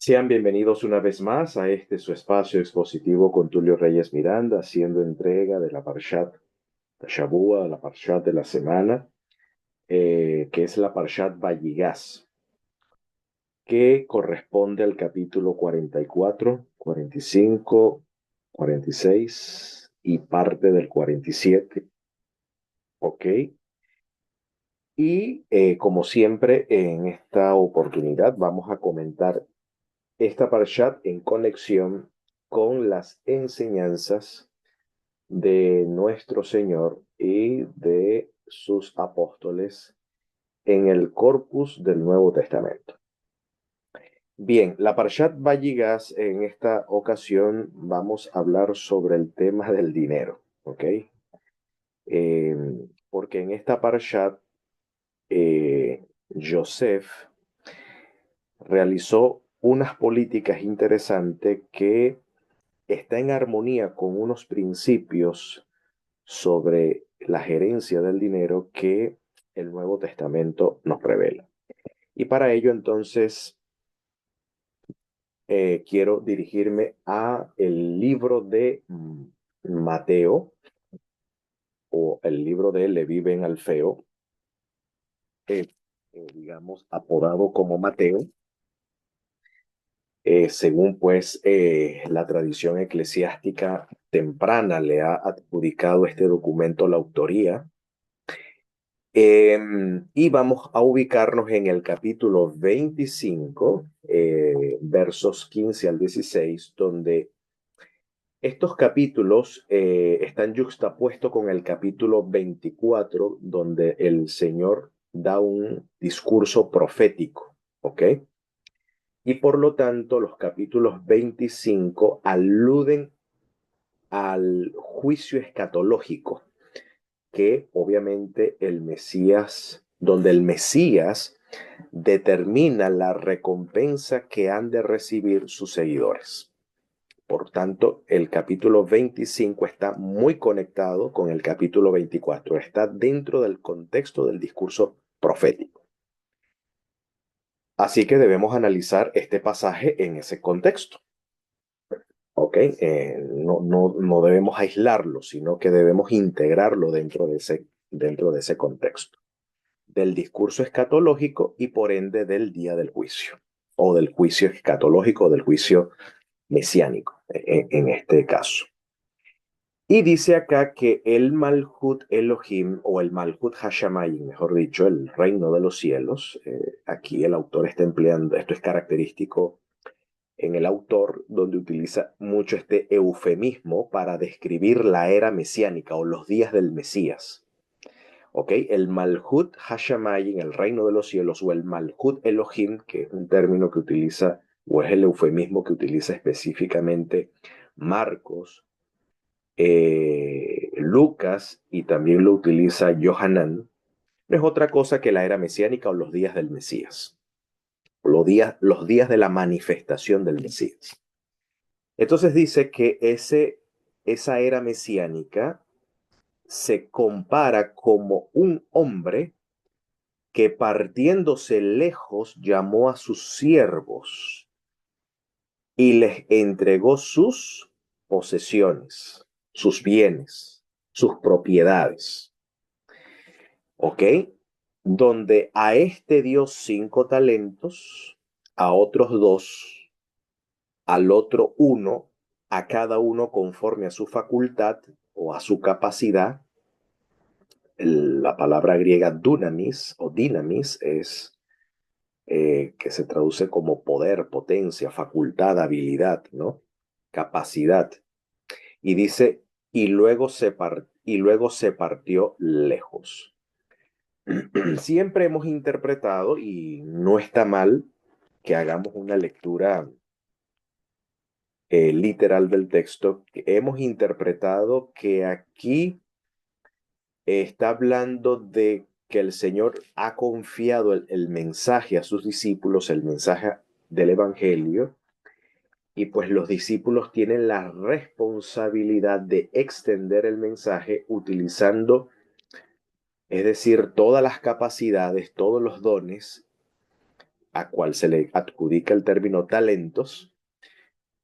Sean bienvenidos una vez más a este su espacio expositivo con Tulio Reyes Miranda, haciendo entrega de la Parshat Shavua, la Parshat de la semana, que es la Parshat Vayigás, que corresponde al capítulo 44, 45, 46 y parte del 47, ¿ok? Y como siempre, en esta oportunidad vamos a comentar esta Parshat en conexión con las enseñanzas de nuestro Señor y de sus apóstoles en el corpus del Nuevo Testamento. Bien, la Parshat Vayigas en esta ocasión vamos a hablar sobre el tema del dinero, ¿ok? Eh, Porque en esta Parshat Yosef realizó unas políticas interesantes que está en armonía con unos principios sobre la gerencia del dinero que el Nuevo Testamento nos revela. Y para ello entonces quiero dirigirme a el libro de Mateo o el libro de Leví ben Alfeo, eh, digamos apodado como Mateo, según pues la tradición eclesiástica temprana le ha adjudicado este documento la autoría. Y vamos a ubicarnos en el capítulo 25, versos 15 al 16, donde estos capítulos están yuxtapuestos con el capítulo 24, donde el Señor da un discurso profético, ¿ok? Y por lo tanto, los capítulos 25 aluden al juicio escatológico que obviamente el Mesías, donde el Mesías determina la recompensa que han de recibir sus seguidores. Por tanto, el capítulo 25 está muy conectado con el capítulo 24, está dentro del contexto del discurso profético. Así que debemos analizar este pasaje en ese contexto. ¿Ok? No debemos aislarlo, sino que debemos integrarlo dentro de ese contexto del discurso escatológico y por ende del día del juicio, o del juicio escatológico, o del juicio mesiánico, en este caso. Y dice acá que el Malhut Elohim, o el Malhut Hashamayim, mejor dicho, el reino de los cielos, aquí el autor está empleando, esto es característico en el autor, donde utiliza mucho este eufemismo para describir la era mesiánica o los días del Mesías. ¿Ok? El Malhut Hashamayim, el reino de los cielos, o el Malhut Elohim, que es un término que utiliza, o es el eufemismo que utiliza específicamente Marcos, Lucas, y también lo utiliza Yohanan, no es otra cosa que la era mesiánica o los días del Mesías, los días de la manifestación del Mesías. Entonces dice que esa era mesiánica se compara como un hombre que partiéndose lejos llamó a sus siervos y les entregó sus posesiones, sus bienes, sus propiedades. ¿Ok? Donde a este dio 5 talentos, a otros 2, al otro 1, a cada uno conforme a su facultad o a su capacidad. La palabra griega dunamis o dinamis es que se traduce como poder, potencia, facultad, habilidad, ¿no? Capacidad. Y dice, y luego se partió lejos. Siempre hemos interpretado, y no está mal que hagamos una lectura literal del texto, que hemos interpretado que aquí está hablando de que el Señor ha confiado el mensaje a sus discípulos, el mensaje del Evangelio, y pues los discípulos tienen la responsabilidad de extender el mensaje utilizando, es decir, todas las capacidades, todos los dones a cual se le adjudica el término talentos,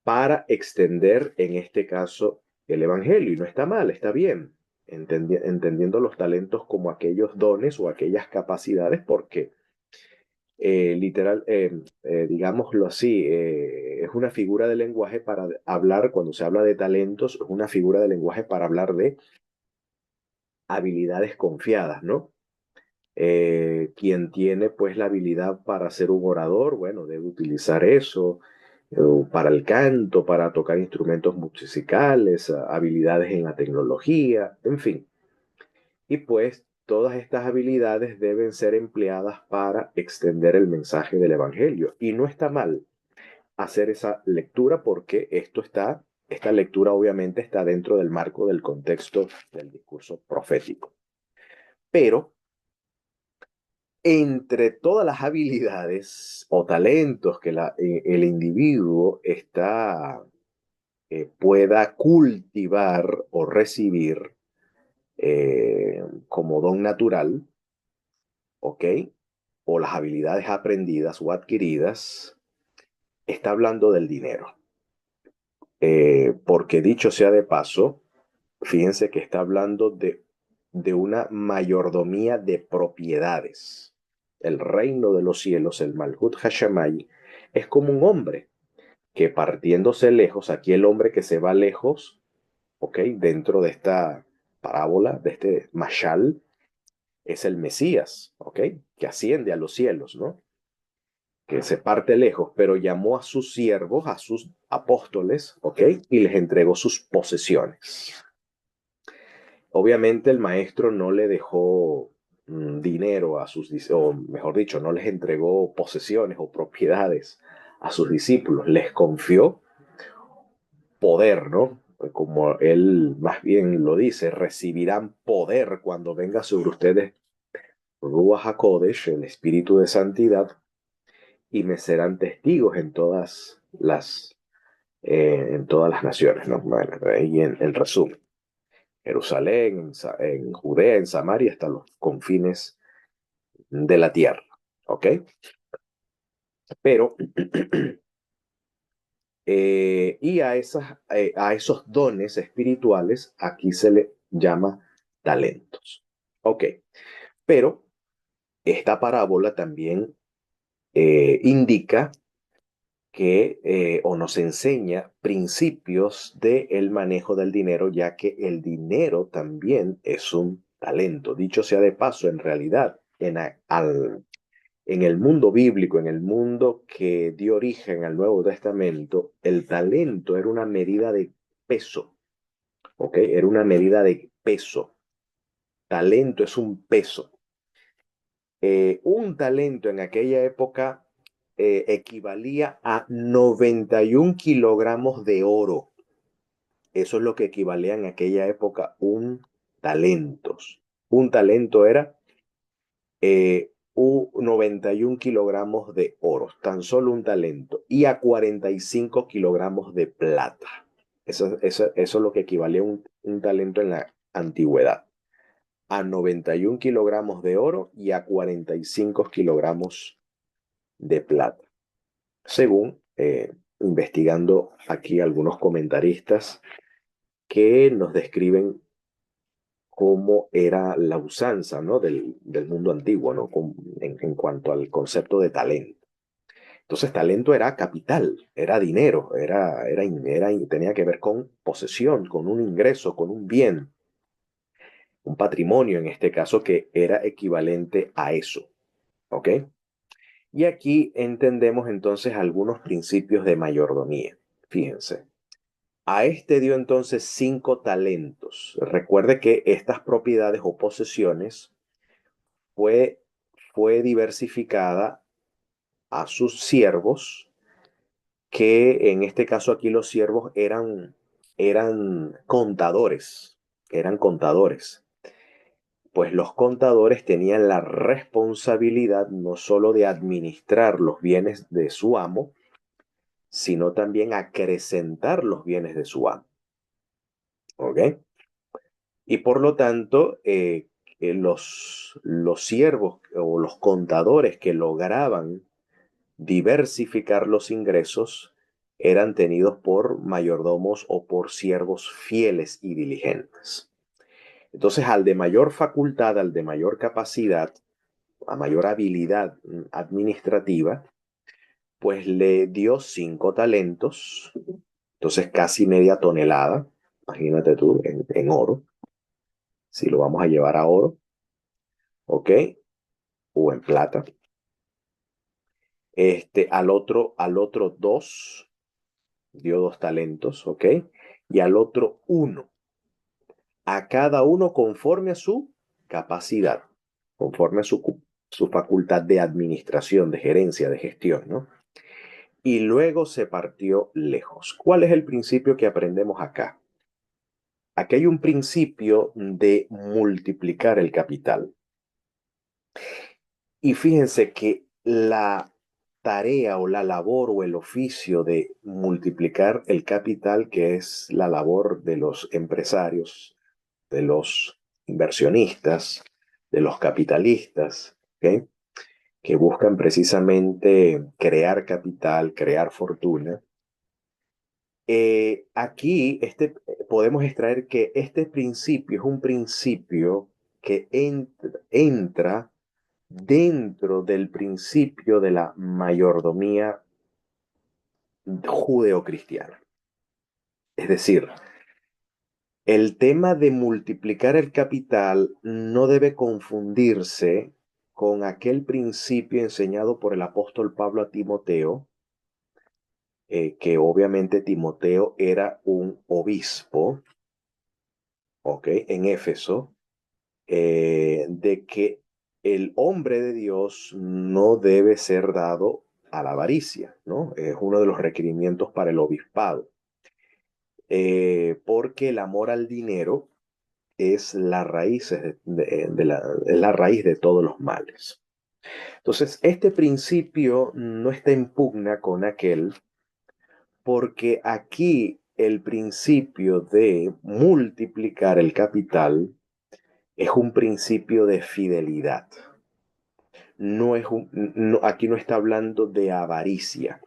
para extender, en este caso, el Evangelio. Y no está mal, está bien, entendiendo los talentos como aquellos dones o aquellas capacidades, porque digámoslo así, es una figura de lenguaje para hablar, cuando se habla de talentos, es una figura de lenguaje para hablar de habilidades confiadas, ¿no? Quien tiene pues la habilidad para ser un orador, bueno, debe utilizar eso para el canto, para tocar instrumentos musicales, habilidades en la tecnología, en fin. Y pues todas estas habilidades deben ser empleadas para extender el mensaje del Evangelio. Y no está mal hacer esa lectura porque esta lectura obviamente está dentro del marco del contexto del discurso profético. Pero entre todas las habilidades o talentos que el individuo pueda cultivar o recibir como don natural, ¿ok? O las habilidades aprendidas o adquiridas, está hablando del dinero. Porque dicho sea de paso, fíjense que está hablando de una mayordomía de propiedades. El reino de los cielos, el Malhut Hashamay, es como un hombre que partiéndose lejos, aquí el hombre que se va lejos, ¿ok? Dentro de esta parábola, de este mashal, es el Mesías, ¿ok? Que asciende a los cielos, ¿no? Que se parte lejos, pero llamó a sus siervos, a sus apóstoles, ¿ok? Y les entregó sus posesiones. Obviamente el maestro no le dejó dinero a sus discípulos, o mejor dicho, no les entregó posesiones o propiedades a sus discípulos, les confió poder, ¿no? Como él más bien lo dice, recibirán poder cuando venga sobre ustedes Ruach HaKodesh, el Espíritu de Santidad, y me serán testigos en todas las naciones, ¿no? Bueno, ahí en resumen, Jerusalén, en Judea, en Samaria, hasta los confines de la tierra, ¿ok? Pero, y a esos dones espirituales aquí se le llama talentos, ¿ok? Pero esta parábola también indica que o nos enseña principios del manejo del dinero, ya que el dinero también es un talento. Dicho sea de paso, en realidad, en el mundo bíblico, en el mundo que dio origen al Nuevo Testamento, el talento era una medida de peso, ¿ok? Era una medida de peso. Talento es un peso. Un talento en aquella época equivalía a 91 kilogramos de oro. Eso es lo que equivalía en aquella época un talento. Un talento era 91 kilogramos de oro, tan solo un talento, y a 45 kilogramos de plata. Eso es lo que equivalía a un talento en la antigüedad. A 91 kilogramos de oro y a 45 kilogramos de plata. Según investigando aquí algunos comentaristas que nos describen cómo era la usanza, ¿no? del mundo antiguo, ¿no? En cuanto al concepto de talento. Entonces, talento era capital, era dinero, tenía que ver con posesión, con un ingreso, con un bien, un patrimonio en este caso que era equivalente a eso, ¿ok? Y aquí entendemos entonces algunos principios de mayordomía. Fíjense, a este dio entonces 5 talentos. Recuerde que estas propiedades o posesiones fue, fue diversificada a sus siervos, que en este caso aquí los siervos eran contadores. Pues los contadores tenían la responsabilidad no solo de administrar los bienes de su amo, sino también acrecentar los bienes de su amo. ¿Ok? Y por lo tanto, los siervos o los contadores que lograban diversificar los ingresos, eran tenidos por mayordomos o por siervos fieles y diligentes. Entonces, al de mayor facultad, al de mayor capacidad, a mayor habilidad administrativa, pues le dio 5 talentos, entonces casi media tonelada, imagínate tú, en oro, si lo vamos a llevar a oro, ¿ok? O en plata. Al otro dos, dio 2 talentos, ¿ok? Y al otro uno, a cada uno conforme a su capacidad, conforme a su facultad de administración, de gerencia, de gestión, ¿no? Y luego se partió lejos. ¿Cuál es el principio que aprendemos acá? Aquí hay un principio de multiplicar el capital. Y fíjense que la tarea o la labor o el oficio de multiplicar el capital, que es la labor de los empresarios, de los inversionistas, de los capitalistas, ¿ok? Que buscan precisamente crear capital, crear fortuna. Aquí podemos extraer que este principio es un principio que entra dentro del principio de la mayordomía judeocristiana. Es decir, el tema de multiplicar el capital no debe confundirse con aquel principio enseñado por el apóstol Pablo a Timoteo, que obviamente Timoteo era un obispo, ¿ok? En Éfeso, de que el hombre de Dios no debe ser dado a la avaricia, ¿no? Es uno de los requerimientos para el obispado, porque el amor al dinero es es la raíz de todos los males. Entonces, este principio no está en pugna con aquel, porque aquí el principio de multiplicar el capital es un principio de fidelidad. Aquí no está hablando de avaricia,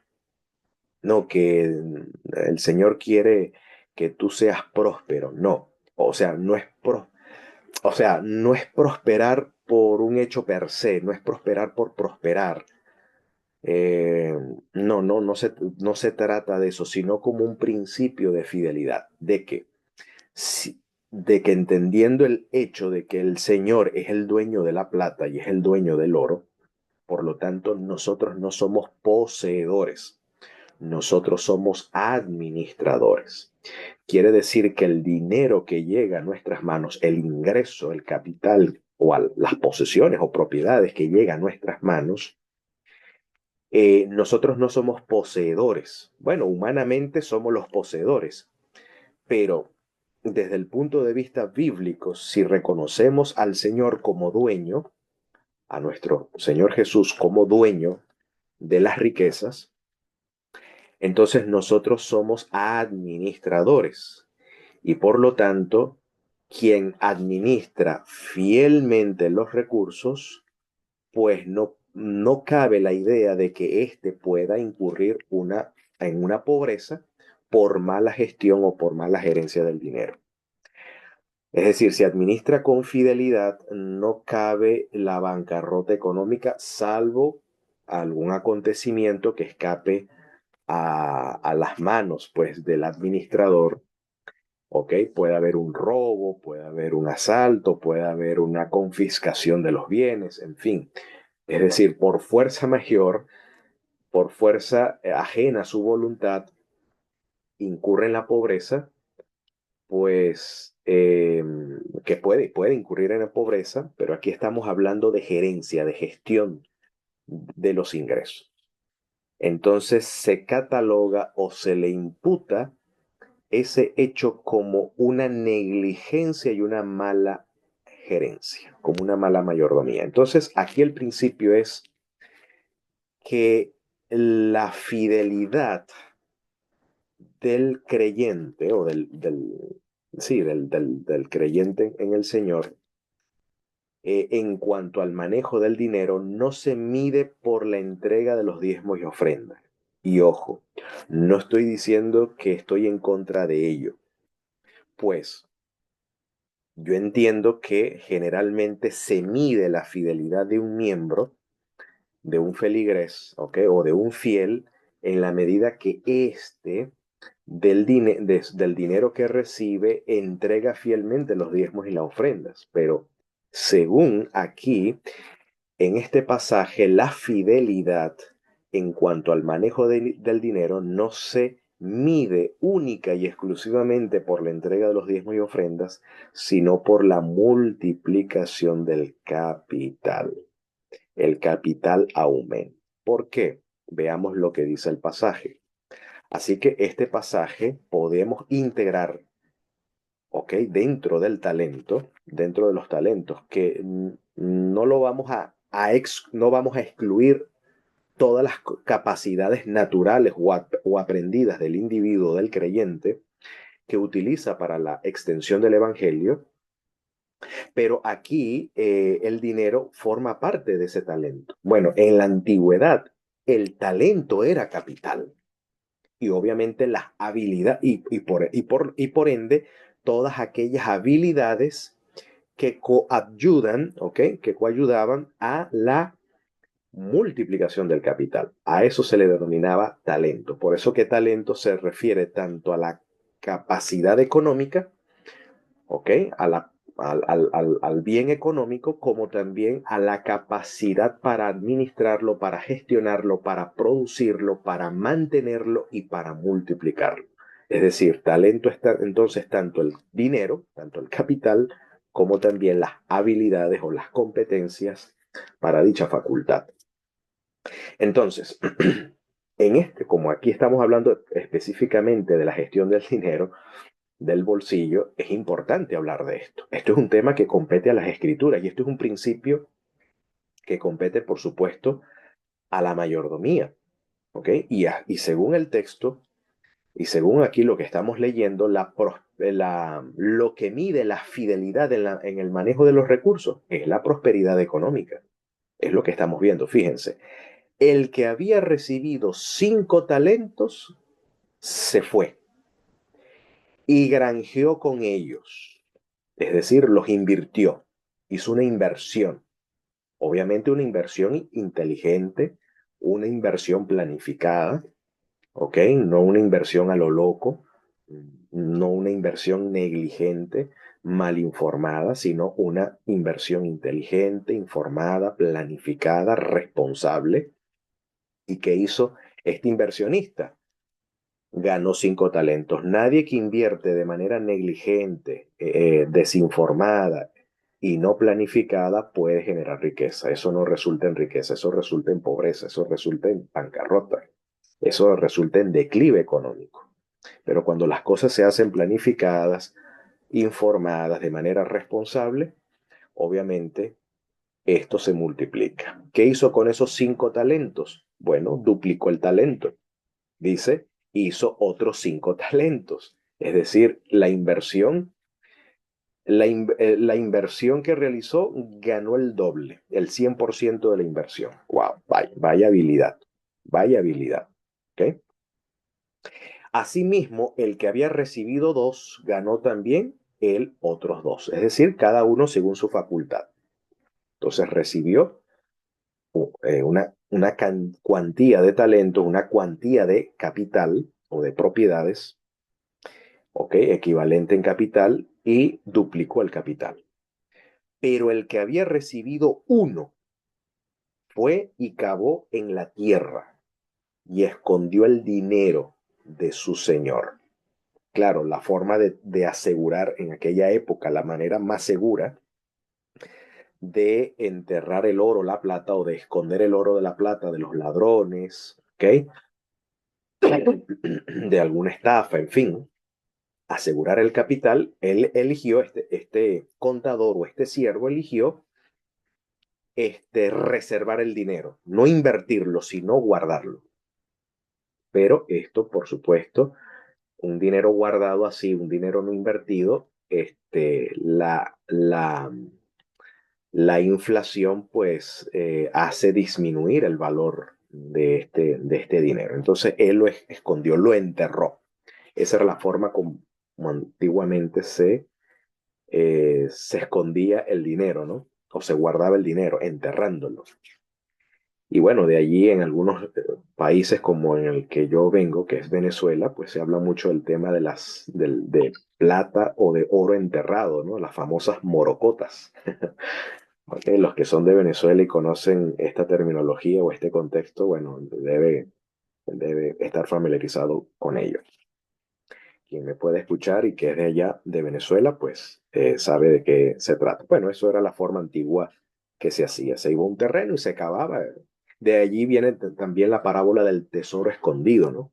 no, que el Señor quiere que tú seas próspero, no. O sea, no es prosperar por un hecho per se, no es prosperar por prosperar. Eh, no se trata de eso, sino como un principio de fidelidad, si- de que entendiendo el hecho de que el Señor es el dueño de la plata y es el dueño del oro, por lo tanto, nosotros no somos poseedores, nosotros somos administradores. Quiere decir que el dinero que llega a nuestras manos, el ingreso, el capital o las posesiones o propiedades que llegan a nuestras manos, nosotros no somos poseedores. Bueno, humanamente somos los poseedores, pero desde el punto de vista bíblico, si reconocemos al Señor como dueño, a nuestro Señor Jesús como dueño de las riquezas, entonces nosotros somos administradores y por lo tanto, quien administra fielmente los recursos, pues no cabe la idea de que éste pueda incurrir en una pobreza por mala gestión o por mala gerencia del dinero. Es decir, si administra con fidelidad, no cabe la bancarrota económica, salvo algún acontecimiento que escape a las manos, pues, del administrador. ¿Ok? Puede haber un robo, puede haber un asalto, puede haber una confiscación de los bienes, en fin. Es decir, por fuerza mayor, por fuerza ajena a su voluntad, incurre en la pobreza, pues que puede incurrir en la pobreza, pero aquí estamos hablando de gerencia, de gestión de los ingresos. Entonces se cataloga o se le imputa ese hecho como una negligencia y una mala gerencia, como una mala mayordomía. Entonces aquí el principio es que la fidelidad del creyente o sí, del creyente en el Señor en cuanto al manejo del dinero no se mide por la entrega de los diezmos y ofrendas. Y ojo, no estoy diciendo que estoy en contra de ello, pues yo entiendo que generalmente se mide la fidelidad de un miembro, de un feligrés, ¿ok? O de un fiel, en la medida que éste del dinero que recibe entrega fielmente los diezmos y las ofrendas. Pero según aquí, en este pasaje, la fidelidad en cuanto al manejo del dinero no se mide única y exclusivamente por la entrega de los diezmos y ofrendas, sino por la multiplicación del capital. El capital aumenta. ¿Por qué? Veamos lo que dice el pasaje. Así que este pasaje podemos integrar, ¿ok? Dentro de los talentos, que no lo vamos no vamos a excluir todas las capacidades naturales o aprendidas del individuo, del creyente, que utiliza para la extensión del evangelio, pero aquí el dinero forma parte de ese talento. Bueno, en la antigüedad el talento era capital y obviamente las habilidades y por ende todas aquellas habilidades que coayudan, ¿ok? Que coayudaban a la multiplicación del capital. A eso se le denominaba talento. Por eso que talento se refiere tanto a la capacidad económica, ¿ok? Al bien económico, como también a la capacidad para administrarlo, para gestionarlo, para producirlo, para mantenerlo y para multiplicarlo. Es decir, talento está entonces tanto el dinero, tanto el capital, como también las habilidades o las competencias para dicha facultad. Entonces, como aquí estamos hablando específicamente de la gestión del dinero, del bolsillo, es importante hablar de esto. Esto es un tema que compete a las escrituras y esto es un principio que compete, por supuesto, a la mayordomía. ¿Ok? Y según el texto, y según aquí lo que estamos leyendo, lo que mide la fidelidad en el manejo de los recursos es la prosperidad económica. Es lo que estamos viendo, fíjense. El que había recibido 5 talentos se fue y granjeó con ellos. Es decir, los invirtió, hizo una inversión. Obviamente una inversión inteligente, una inversión planificada, ¿ok? No una inversión a lo loco, no una inversión negligente, mal informada, sino una inversión inteligente, informada, planificada, responsable. ¿Y qué hizo este inversionista? Ganó 5 talentos. Nadie que invierte de manera negligente, desinformada y no planificada puede generar riqueza. Eso no resulta en riqueza, eso resulta en pobreza, eso resulta en bancarrota, eso resulta en declive económico. Pero cuando las cosas se hacen planificadas, informadas de manera responsable, obviamente esto se multiplica. ¿Qué hizo con esos 5 talentos? Bueno, duplicó el talento. Dice, hizo otros 5 talentos. Es decir, la inversión que realizó ganó el doble, el 100% de la inversión. ¡Wow! Vaya habilidad, vaya habilidad. ¿Okay? Asimismo, el que había recibido 2 ganó también el otros 2, es decir, cada uno según su facultad. Entonces recibió una cuantía de talentos, una cuantía de capital o de propiedades, ¿ok? Equivalente en capital y duplicó el capital. Pero el que había recibido 1 fue y cavó en la tierra y escondió el dinero de su señor. Claro, la forma de asegurar en aquella época, la manera más segura de enterrar el oro, la plata o de esconder el oro de la plata de los ladrones, ¿ok? De alguna estafa, en fin, asegurar el capital, él eligió, este contador o este siervo eligió reservar el dinero, no invertirlo, sino guardarlo. Pero esto, por supuesto, un dinero guardado así, un dinero no invertido, la inflación pues hace disminuir el valor de este dinero. Entonces él lo escondió, lo enterró. Esa era la forma como antiguamente se escondía el dinero, ¿no? O se guardaba el dinero, enterrándolo. Y bueno, de allí en algunos países como en el que yo vengo, que es Venezuela, pues se habla mucho del tema de plata o de oro enterrado, ¿no? Las famosas morocotas. Ok, los que son de Venezuela y conocen esta terminología o este contexto, bueno, debe estar familiarizado con ello. Quien me puede escuchar y que es de allá, de Venezuela, pues sabe de qué se trata. Bueno, eso era la forma antigua que se hacía. Se iba a un terreno y se cavaba. De allí viene también la parábola del tesoro escondido, ¿no?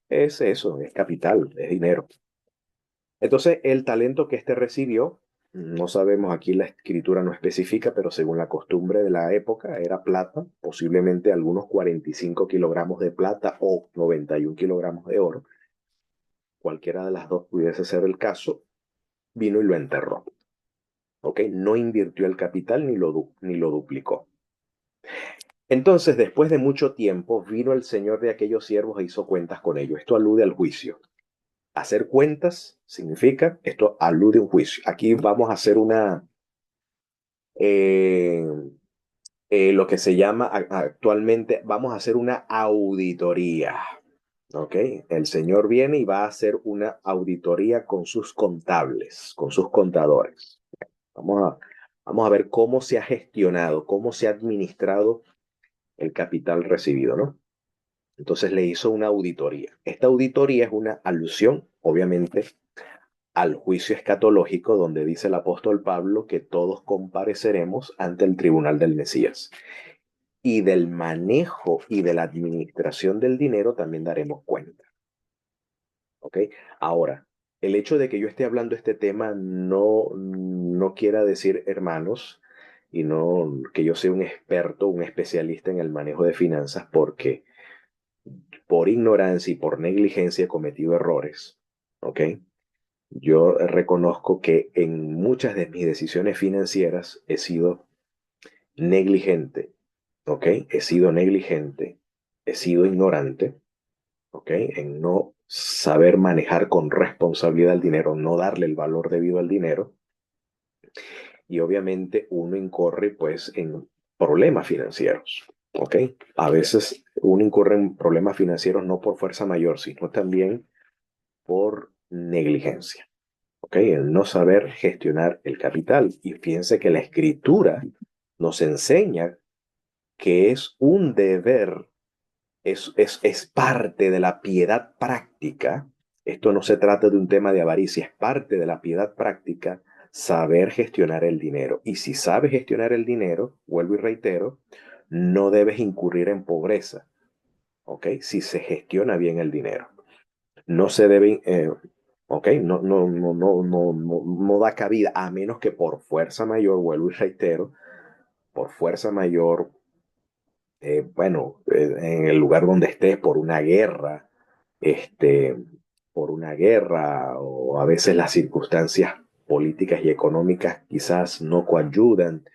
Es eso, es capital, es dinero. Entonces, el talento que éste recibió, no sabemos, aquí la escritura no especifica, pero según la costumbre de la época, era plata, posiblemente algunos 45 kilogramos de plata o 91 kilogramos de oro. Cualquiera de las dos pudiese ser el caso, vino y lo enterró. ¿Ok? No invirtió el capital ni lo duplicó. Entonces, después de mucho tiempo, vino el señor de aquellos siervos e hizo cuentas con ellos. Esto alude al juicio. Hacer cuentas significa, esto alude a un juicio. Aquí vamos a hacer eh, lo que se llama actualmente, vamos a hacer una auditoría. ¿Ok? El señor viene y va a hacer una auditoría con sus contables, con sus contadores. Vamos a, vamos a ver cómo se ha gestionado, cómo se ha administrado el capital recibido, ¿no? Entonces le hizo una auditoría. Esta auditoría es una alusión, obviamente, al juicio escatológico donde dice el apóstol Pablo que todos compareceremos ante el tribunal del Mesías. Y del manejo y de la administración del dinero también daremos cuenta. ¿Ok? Ahora, el hecho de que yo esté hablando de este tema no quiera decir, hermanos, y no que yo sea un experto, un especialista en el manejo de finanzas, porque por ignorancia y por negligencia he cometido errores. ¿Ok? Yo reconozco que en muchas de mis decisiones financieras he sido negligente. ¿Ok? He sido negligente, he sido ignorante. ¿Ok? En no saber manejar con responsabilidad el dinero, no darle el valor debido al dinero. Y obviamente uno incurre pues en problemas financieros. ¿Ok? A veces uno incurre en problemas financieros no por fuerza mayor, sino también por negligencia. ¿Ok? El no saber gestionar el capital. Y fíjense que la escritura nos enseña que es un deber, es parte de la piedad práctica. Esto no se trata de un tema de avaricia, es parte de la piedad práctica saber gestionar el dinero. Y si sabes gestionar el dinero, vuelvo y reitero, no debes incurrir en pobreza, ¿ok? Si se gestiona bien el dinero. No se debe, ¿ok? No da cabida, a menos que por fuerza mayor, vuelvo y reitero, por fuerza mayor, bueno, en el lugar donde estés, este, por una guerra, o a veces las circunstancias políticas y económicas quizás no coayudan,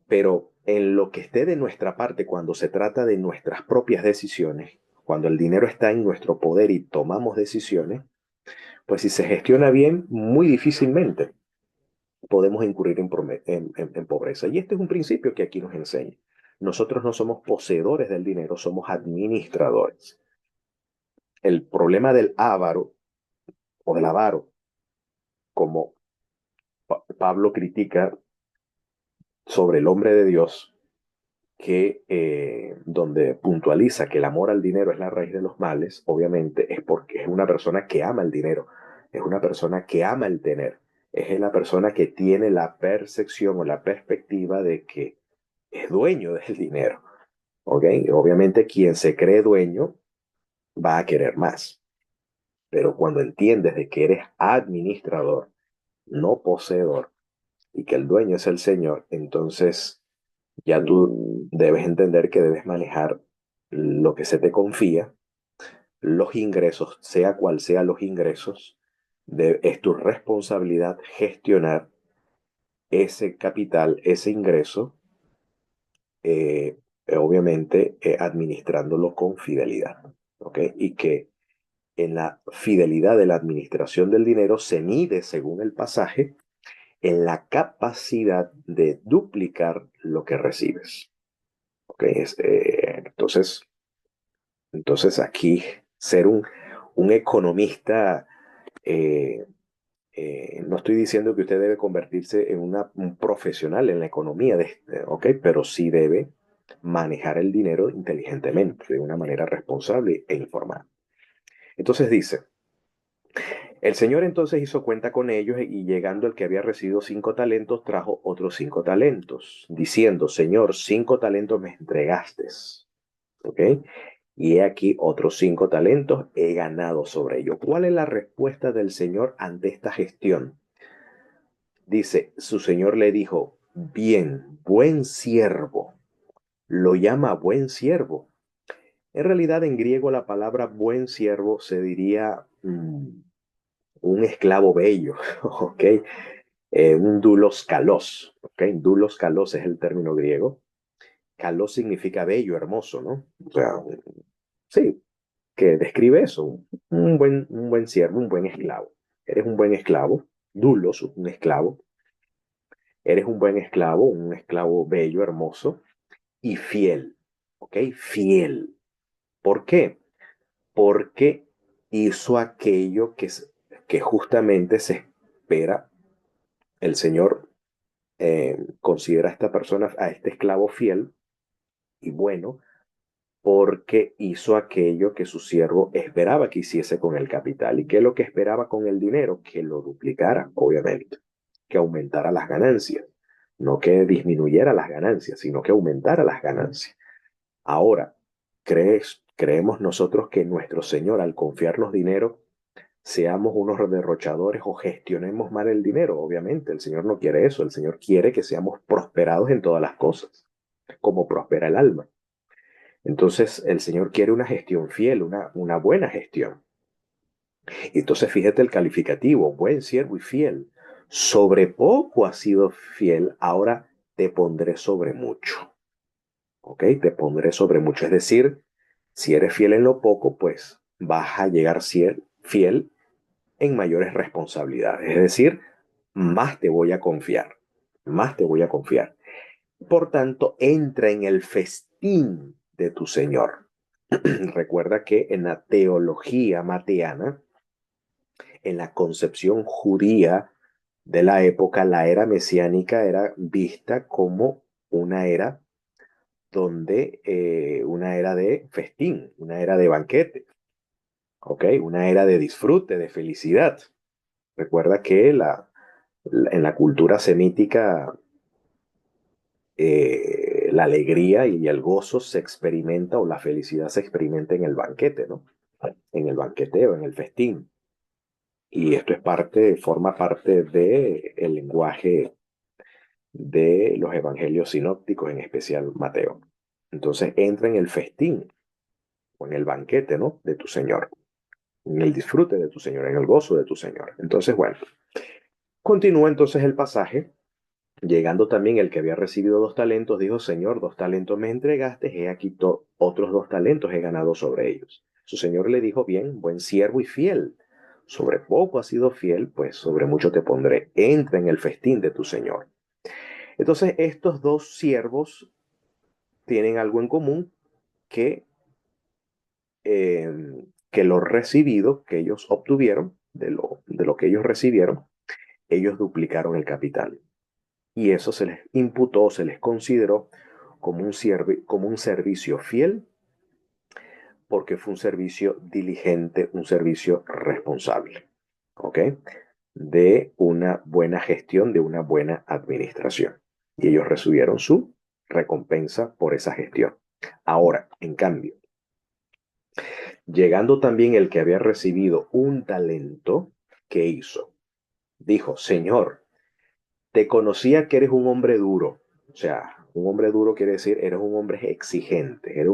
pero en lo que esté de nuestra parte, cuando se trata de nuestras propias decisiones, cuando el dinero está en nuestro poder y tomamos decisiones, pues si se gestiona bien, muy difícilmente podemos incurrir en pobreza. Y este es un principio que aquí nos enseña. Nosotros no somos poseedores del dinero, somos administradores. El problema del avaro o del avaro, como Pablo critica sobre el hombre de Dios, que donde puntualiza que el amor al dinero es la raíz de los males, obviamente es porque es una persona que ama el dinero, es una persona que ama el tener, es la persona que tiene la percepción o la perspectiva de que es dueño del dinero. ¿Ok? Obviamente quien se cree dueño va a querer más, pero cuando entiendes de que eres administrador, no poseedor, y que el dueño es el Señor, entonces ya tú debes entender que debes manejar lo que se te confía, los ingresos, sea cual sea los ingresos, es tu responsabilidad gestionar ese capital, ese ingreso, eh, obviamente administrándolo con fidelidad. ¿Ok? Y que en la fidelidad de la administración del dinero se mide, según el pasaje, en la capacidad de duplicar lo que recibes. ¿Ok? Entonces aquí ser un economista, eh, no estoy diciendo que usted debe convertirse en un profesional en la economía, ¿ok? Pero sí debe manejar el dinero inteligentemente, de una manera responsable e informada. Entonces dice, el Señor entonces hizo cuenta con ellos y llegando el que había recibido 5 talentos, trajo otros 5 talentos, diciendo, Señor, 5 talentos me entregaste. ¿Ok? Y he aquí otros 5 talentos he ganado sobre ellos. ¿Cuál es la respuesta del Señor ante esta gestión? Dice, su Señor le dijo, bien, buen siervo. Lo llama buen siervo. En realidad, en griego, la palabra buen siervo se diría un esclavo bello, ¿ok? Un doulos kalos, ¿ok? Doulos kalos es el término griego. Kalos significa bello, hermoso, ¿no? O sea, sí, que describe eso, un buen siervo, un buen esclavo. Eres un buen esclavo, doulos, un esclavo. Eres un esclavo bello, hermoso y fiel, ¿ok? Fiel. ¿Por qué? Porque hizo aquello que justamente se espera. El Señor considera a esta persona, a este esclavo fiel y bueno, porque hizo aquello que su siervo esperaba que hiciese con el capital. ¿Y qué es lo que esperaba con el dinero? Que lo duplicara, obviamente, que aumentara las ganancias, no que disminuyera las ganancias, sino que aumentara las ganancias. Ahora, creemos nosotros que nuestro Señor, al confiarnos dinero, seamos unos derrochadores o gestionemos mal el dinero? Obviamente, el Señor no quiere eso. El Señor quiere que seamos prosperados en todas las cosas, como prospera el alma. Entonces, el Señor quiere una gestión fiel, una buena gestión. Y entonces, fíjate el calificativo, buen siervo y fiel. Sobre poco has sido fiel, ahora te pondré sobre mucho. ¿Ok? Te pondré sobre mucho. Es decir, si eres fiel en lo poco, pues vas a llegar fiel en mayores responsabilidades. Es decir, más te voy a confiar, más te voy a confiar. Por tanto, entra en el festín de tu Señor. Recuerda que en la teología mateana, en la concepción judía de la época, la era mesiánica era vista como una era una era de festín, una era de banquete, ¿ok? Una era de disfrute, de felicidad. Recuerda que en la cultura semítica la alegría y el gozo se experimenta o la felicidad se experimenta en el banquete, ¿no? En el banqueteo, en el festín. Y esto forma parte del lenguaje de los evangelios sinópticos, en especial Mateo. Entonces entra en el festín o en el banquete, ¿no? De tu Señor, en el disfrute de tu Señor, en el gozo de tu Señor. Entonces, bueno, continúa entonces el pasaje. Llegando también el que había recibido 2 talentos, dijo, Señor, 2 talentos me entregaste, he aquí otros 2 talentos he ganado sobre ellos. Su señor le dijo, bien, buen siervo y fiel. Sobre poco has sido fiel, pues sobre mucho te pondré. Entra en el festín de tu señor. Entonces, estos 2 siervos tienen algo en común que, eh, que lo recibido que ellos obtuvieron, de lo que ellos recibieron, ellos duplicaron el capital. Y eso se les imputó, se les consideró como un servicio fiel, porque fue un servicio diligente, un servicio responsable, ¿ok? De una buena gestión, de una buena administración. Y ellos recibieron su recompensa por esa gestión. Ahora, en cambio, llegando también el que había recibido 1 talento, ¿qué hizo? Dijo, Señor, te conocía que eres un hombre duro. O sea, un hombre duro quiere decir, eres un hombre exigente, eres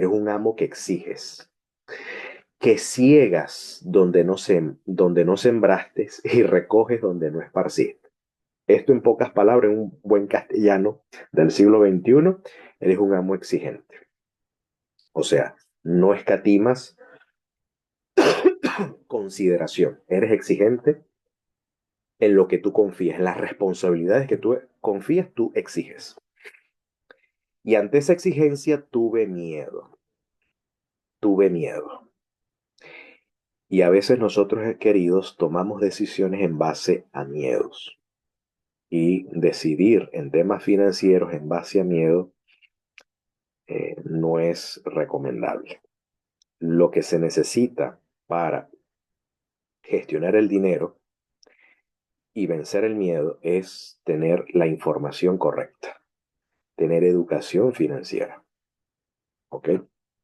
un amo que exiges, que ciegas donde no sembraste y recoges donde no esparciste. Esto en pocas palabras, en un buen castellano del siglo XXI, eres un amo exigente. O sea, no escatimas consideración, eres exigente en lo que tú confías, en las responsabilidades que tú confías, tú exiges. Y ante esa exigencia tuve miedo. Y a veces nosotros, queridos, tomamos decisiones en base a miedos. Y decidir en temas financieros en base a miedo no es recomendable. Lo que se necesita para gestionar el dinero y vencer el miedo es tener la información correcta, tener educación financiera, ¿ok?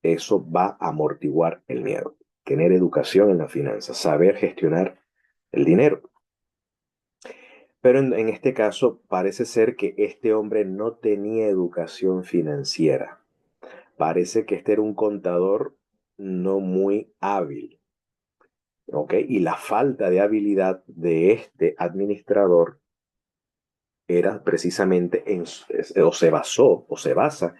Eso va a amortiguar el miedo. Tener educación en las finanzas, saber gestionar el dinero. Pero en este caso parece ser que este hombre no tenía educación financiera. Parece que este era un contador no muy hábil, ¿ok? Y la falta de habilidad de este administrador era precisamente o se basó, o se basa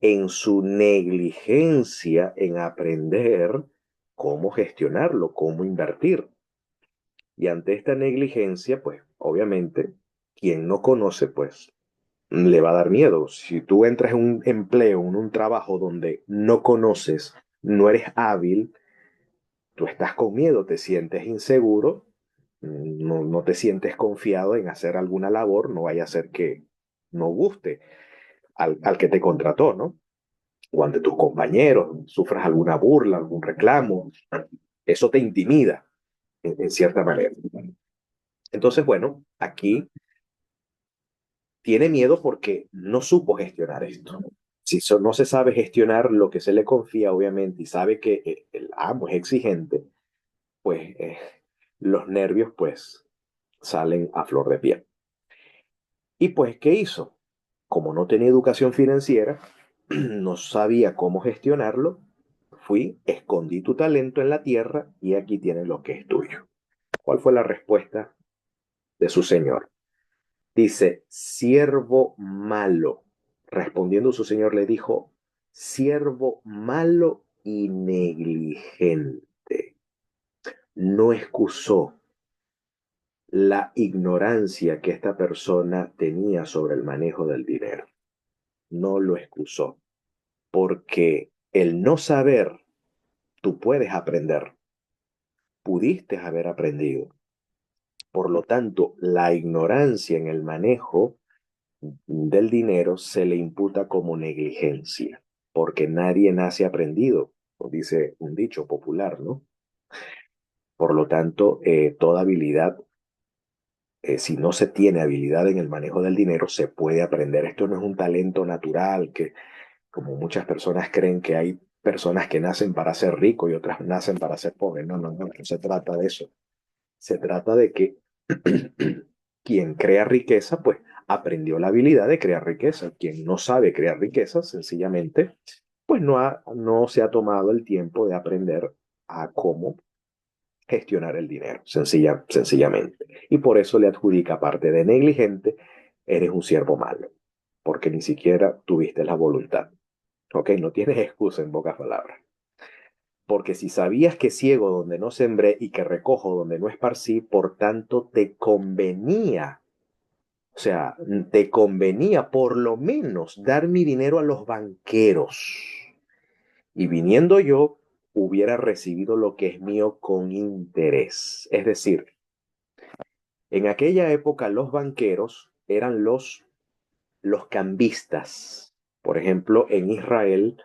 en su negligencia en aprender cómo gestionarlo, cómo invertir. Y ante esta negligencia, pues obviamente, quien no conoce, pues le va a dar miedo. Si tú entras en un empleo, en un trabajo donde no conoces, no eres hábil, tú estás con miedo, te sientes inseguro, no te sientes confiado en hacer alguna labor, no vaya a ser que no guste al que te contrató, ¿no? O ante tus compañeros, sufras alguna burla, algún reclamo, eso te intimida en cierta manera. Entonces, bueno, aquí tiene miedo porque no supo gestionar esto. Si no se sabe gestionar lo que se le confía, obviamente, y sabe que el amo es exigente, pues los nervios pues salen a flor de piel. Y pues, ¿qué hizo? Como no tenía educación financiera, no sabía cómo gestionarlo, fui, escondí tu talento en la tierra y aquí tienes lo que es tuyo. ¿Cuál fue la respuesta de su señor? Dice, siervo malo. Respondiendo su señor le dijo, siervo malo y negligente. No excusó la ignorancia que esta persona tenía sobre el manejo del dinero. No lo excusó, porque el no saber, tú puedes aprender, pudiste haber aprendido. Por lo tanto, la ignorancia en el manejo del dinero se le imputa como negligencia, porque nadie nace aprendido, dice un dicho popular, ¿no? Por lo tanto, toda habilidad, si no se tiene habilidad en el manejo del dinero, se puede aprender. Esto no es un talento natural, que como muchas personas creen que hay personas que nacen para ser ricos y otras nacen para ser pobres. No, no, no, no se trata de eso. Se trata de que quien crea riqueza, pues aprendió la habilidad de crear riqueza. Quien no sabe crear riqueza, sencillamente, pues no se ha tomado el tiempo de aprender a cómo gestionar el dinero, sencillamente. Y por eso le adjudica, aparte de negligente, eres un siervo malo, porque ni siquiera tuviste la voluntad. ¿Ok? No tienes excusa en pocas palabras. Porque si sabías que ciego donde no sembré y que recojo donde no esparcí, por tanto te convenía, o sea, te convenía por lo menos dar mi dinero a los banqueros. Y viniendo yo, hubiera recibido lo que es mío con interés. Es decir, en aquella época los banqueros eran los cambistas. Por ejemplo, en Israel,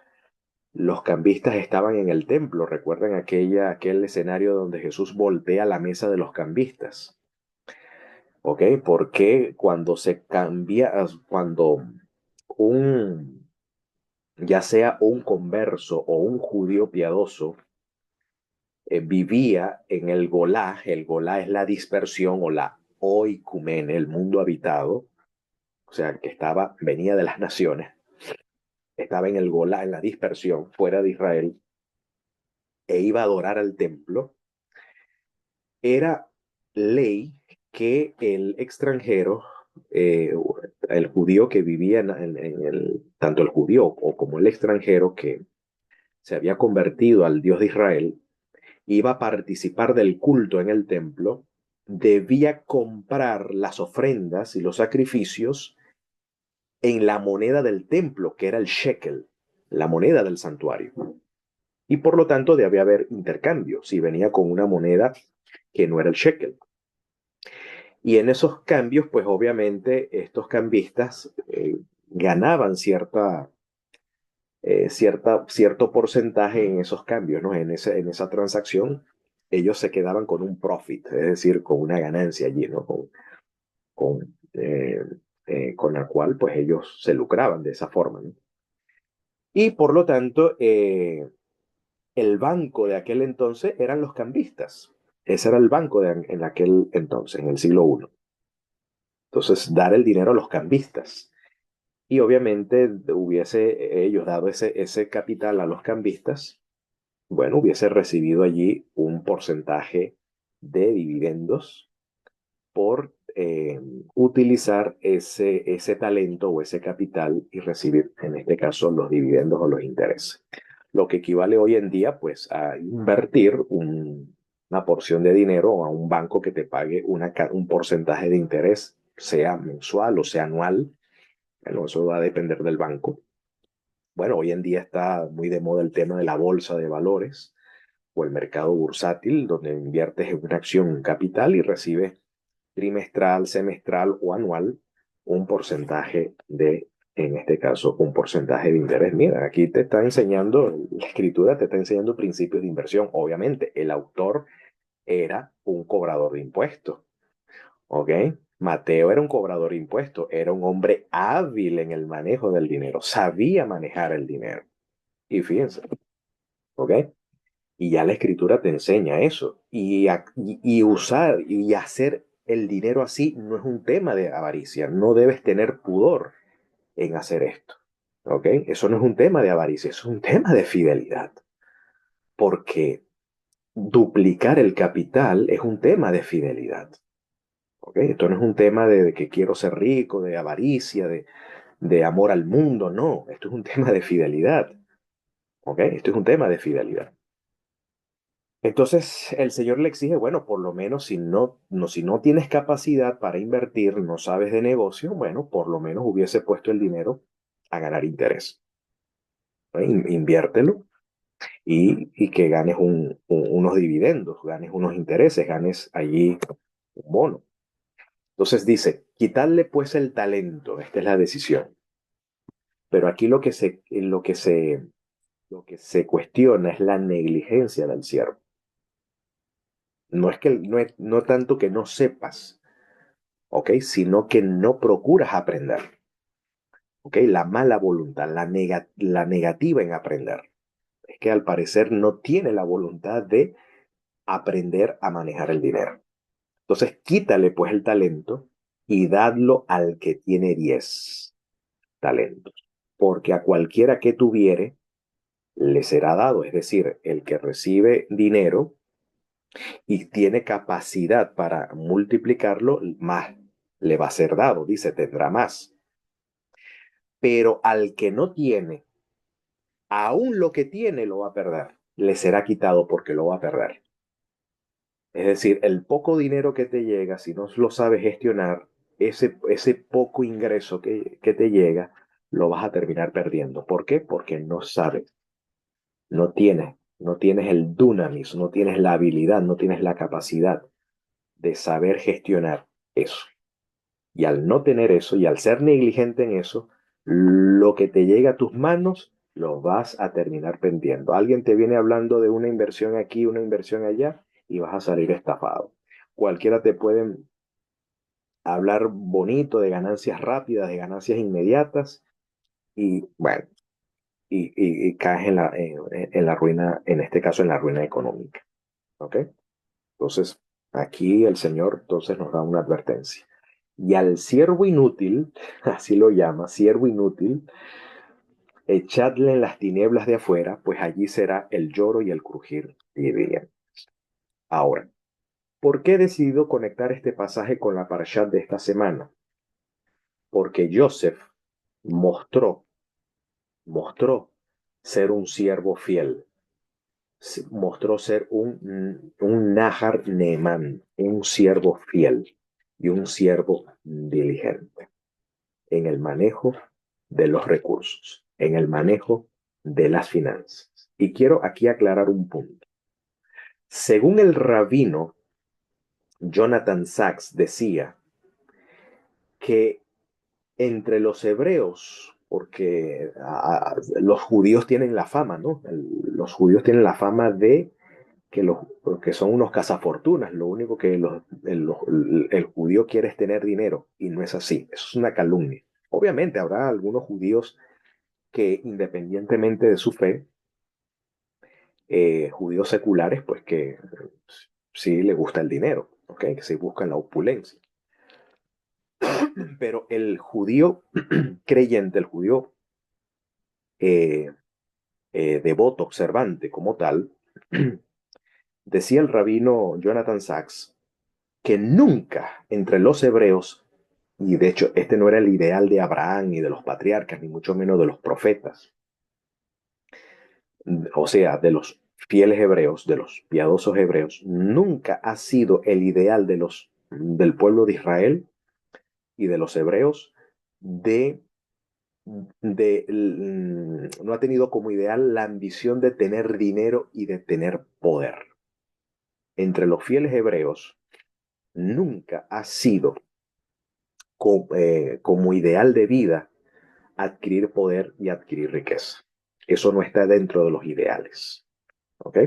los cambistas estaban en el templo. ¿Recuerdan aquel escenario donde Jesús voltea la mesa de los cambistas? ¿Ok? Porque cuando se cambia, cuando un, ya sea un converso o un judío piadoso, vivía en el Golá es la dispersión o la oikumene, el mundo habitado, o sea, que venía de las naciones, estaba en el Golá, en la dispersión, fuera de Israel, e iba a adorar al templo. Era ley que el extranjero eh, el judío que vivía tanto el judío o como el extranjero que se había convertido al Dios de Israel, iba a participar del culto en el templo, debía comprar las ofrendas y los sacrificios en la moneda del templo, que era el shekel, la moneda del santuario. Y por lo tanto debía haber intercambio si venía con una moneda que no era el shekel. Y en esos cambios, pues obviamente estos cambistas ganaban cierto porcentaje en esos cambios, ¿no? En esa transacción, ellos se quedaban con un profit, es decir, con una ganancia allí, ¿no? Con, eh, con la cual, pues ellos se lucraban de esa forma, ¿no? Y por lo tanto, el banco de aquel entonces eran los cambistas. Ese era el banco en aquel entonces, en el siglo I. Entonces, dar el dinero a los cambistas. Y obviamente hubiese ellos dado ese capital a los cambistas, bueno, hubiese recibido allí un porcentaje de dividendos por utilizar ese talento o ese capital y recibir, en este caso, los dividendos o los intereses. Lo que equivale hoy en día, pues, a invertir una porción de dinero a un banco que te pague un porcentaje de interés, sea mensual o sea anual. Bueno, eso va a depender del banco. Bueno, hoy en día está muy de moda el tema de la bolsa de valores o el mercado bursátil, donde inviertes en una acción, un capital y recibes trimestral, semestral o anual un porcentaje en este caso, un porcentaje de interés. Mira, aquí te está enseñando, la escritura te está enseñando principios de inversión. Obviamente, el autor era un cobrador de impuestos, ¿ok? Mateo era un cobrador de impuestos, era un hombre hábil en el manejo del dinero, sabía manejar el dinero. Y fíjense, ¿ok? Y ya la escritura te enseña eso. Y usar y hacer el dinero así no es un tema de avaricia. No debes tener pudor en hacer esto. ¿Ok? Eso no es un tema de avaricia, es un tema de fidelidad. Porque duplicar el capital es un tema de fidelidad. ¿Ok? Esto no es un tema de que quiero ser rico, de avaricia, de amor al mundo. No, esto es un tema de fidelidad. ¿Ok? Esto es un tema de fidelidad. Entonces el señor le exige, bueno, por lo menos si no tienes capacidad para invertir, no sabes de negocio, bueno, por lo menos hubiese puesto el dinero a ganar interés. ¿No? Inviértelo y que ganes unos dividendos, ganes unos intereses, ganes allí un bono. Entonces dice, quitarle pues el talento, esta es la decisión. Pero aquí lo que se cuestiona es la negligencia del siervo. No es que no tanto que no sepas, ¿ok? Sino que no procuras aprender, ¿ok? La mala voluntad, la negativa en aprender. Es que al parecer no tiene la voluntad de aprender a manejar el dinero. Entonces, quítale pues el talento y dadlo al que tiene 10 talentos, porque a cualquiera que tuviere, le será dado, es decir, el que recibe dinero y tiene capacidad para multiplicarlo, más le va a ser dado, dice, tendrá más. Pero al que no tiene, aún lo que tiene lo va a perder, le será quitado porque lo va a perder. Es decir, el poco dinero que te llega, si no lo sabes gestionar, ese poco ingreso que te llega, lo vas a terminar perdiendo. ¿Por qué? Porque no sabes, no tienes el dunamis, no tienes la habilidad, no tienes la capacidad de saber gestionar eso. Y al no tener eso y al ser negligente en eso, lo que te llega a tus manos lo vas a terminar perdiendo. Alguien te viene hablando de una inversión aquí, una inversión allá y vas a salir estafado. Cualquiera te puede hablar bonito de ganancias rápidas, de ganancias inmediatas y bueno, y caes en la ruina, en este caso en la ruina económica. ¿Ok? Entonces, aquí el Señor entonces nos da una advertencia. Y al siervo inútil, así lo llama, siervo inútil, echadle en las tinieblas de afuera, pues allí será el lloro y el crujir de dientes. Ahora, ¿por qué he decidido conectar este pasaje con la parashat de esta semana? porque Joseph mostró, mostró ser un siervo fiel, mostró ser un Nahar Neemán, un siervo fiel y un siervo diligente en el manejo de los recursos, en el manejo de las finanzas. Y quiero aquí aclarar un punto. Según el rabino Jonathan Sachs decía que entre los hebreos, porque los judíos tienen la fama, ¿no? Los judíos tienen la fama de que son unos cazafortunas, lo único que el judío quiere es tener dinero, y no es así, eso es una calumnia. Obviamente habrá algunos judíos que independientemente de su fe, judíos seculares, pues que sí les gusta el dinero, ¿ok? Que sí buscan la opulencia. Pero el judío creyente, el judío eh, devoto, observante como tal, decía el rabino Jonathan Sachs que nunca entre los hebreos, y de hecho este no era el ideal de Abraham ni de los patriarcas, ni mucho menos de los profetas, o sea, de los fieles hebreos, de los piadosos hebreos, nunca ha sido el ideal del pueblo de Israel y de los hebreos de no ha tenido como ideal la ambición de tener dinero y de tener poder. Entre los fieles hebreos nunca ha sido como ideal de vida adquirir poder y adquirir riqueza. Eso no está dentro de los ideales. ¿Ok?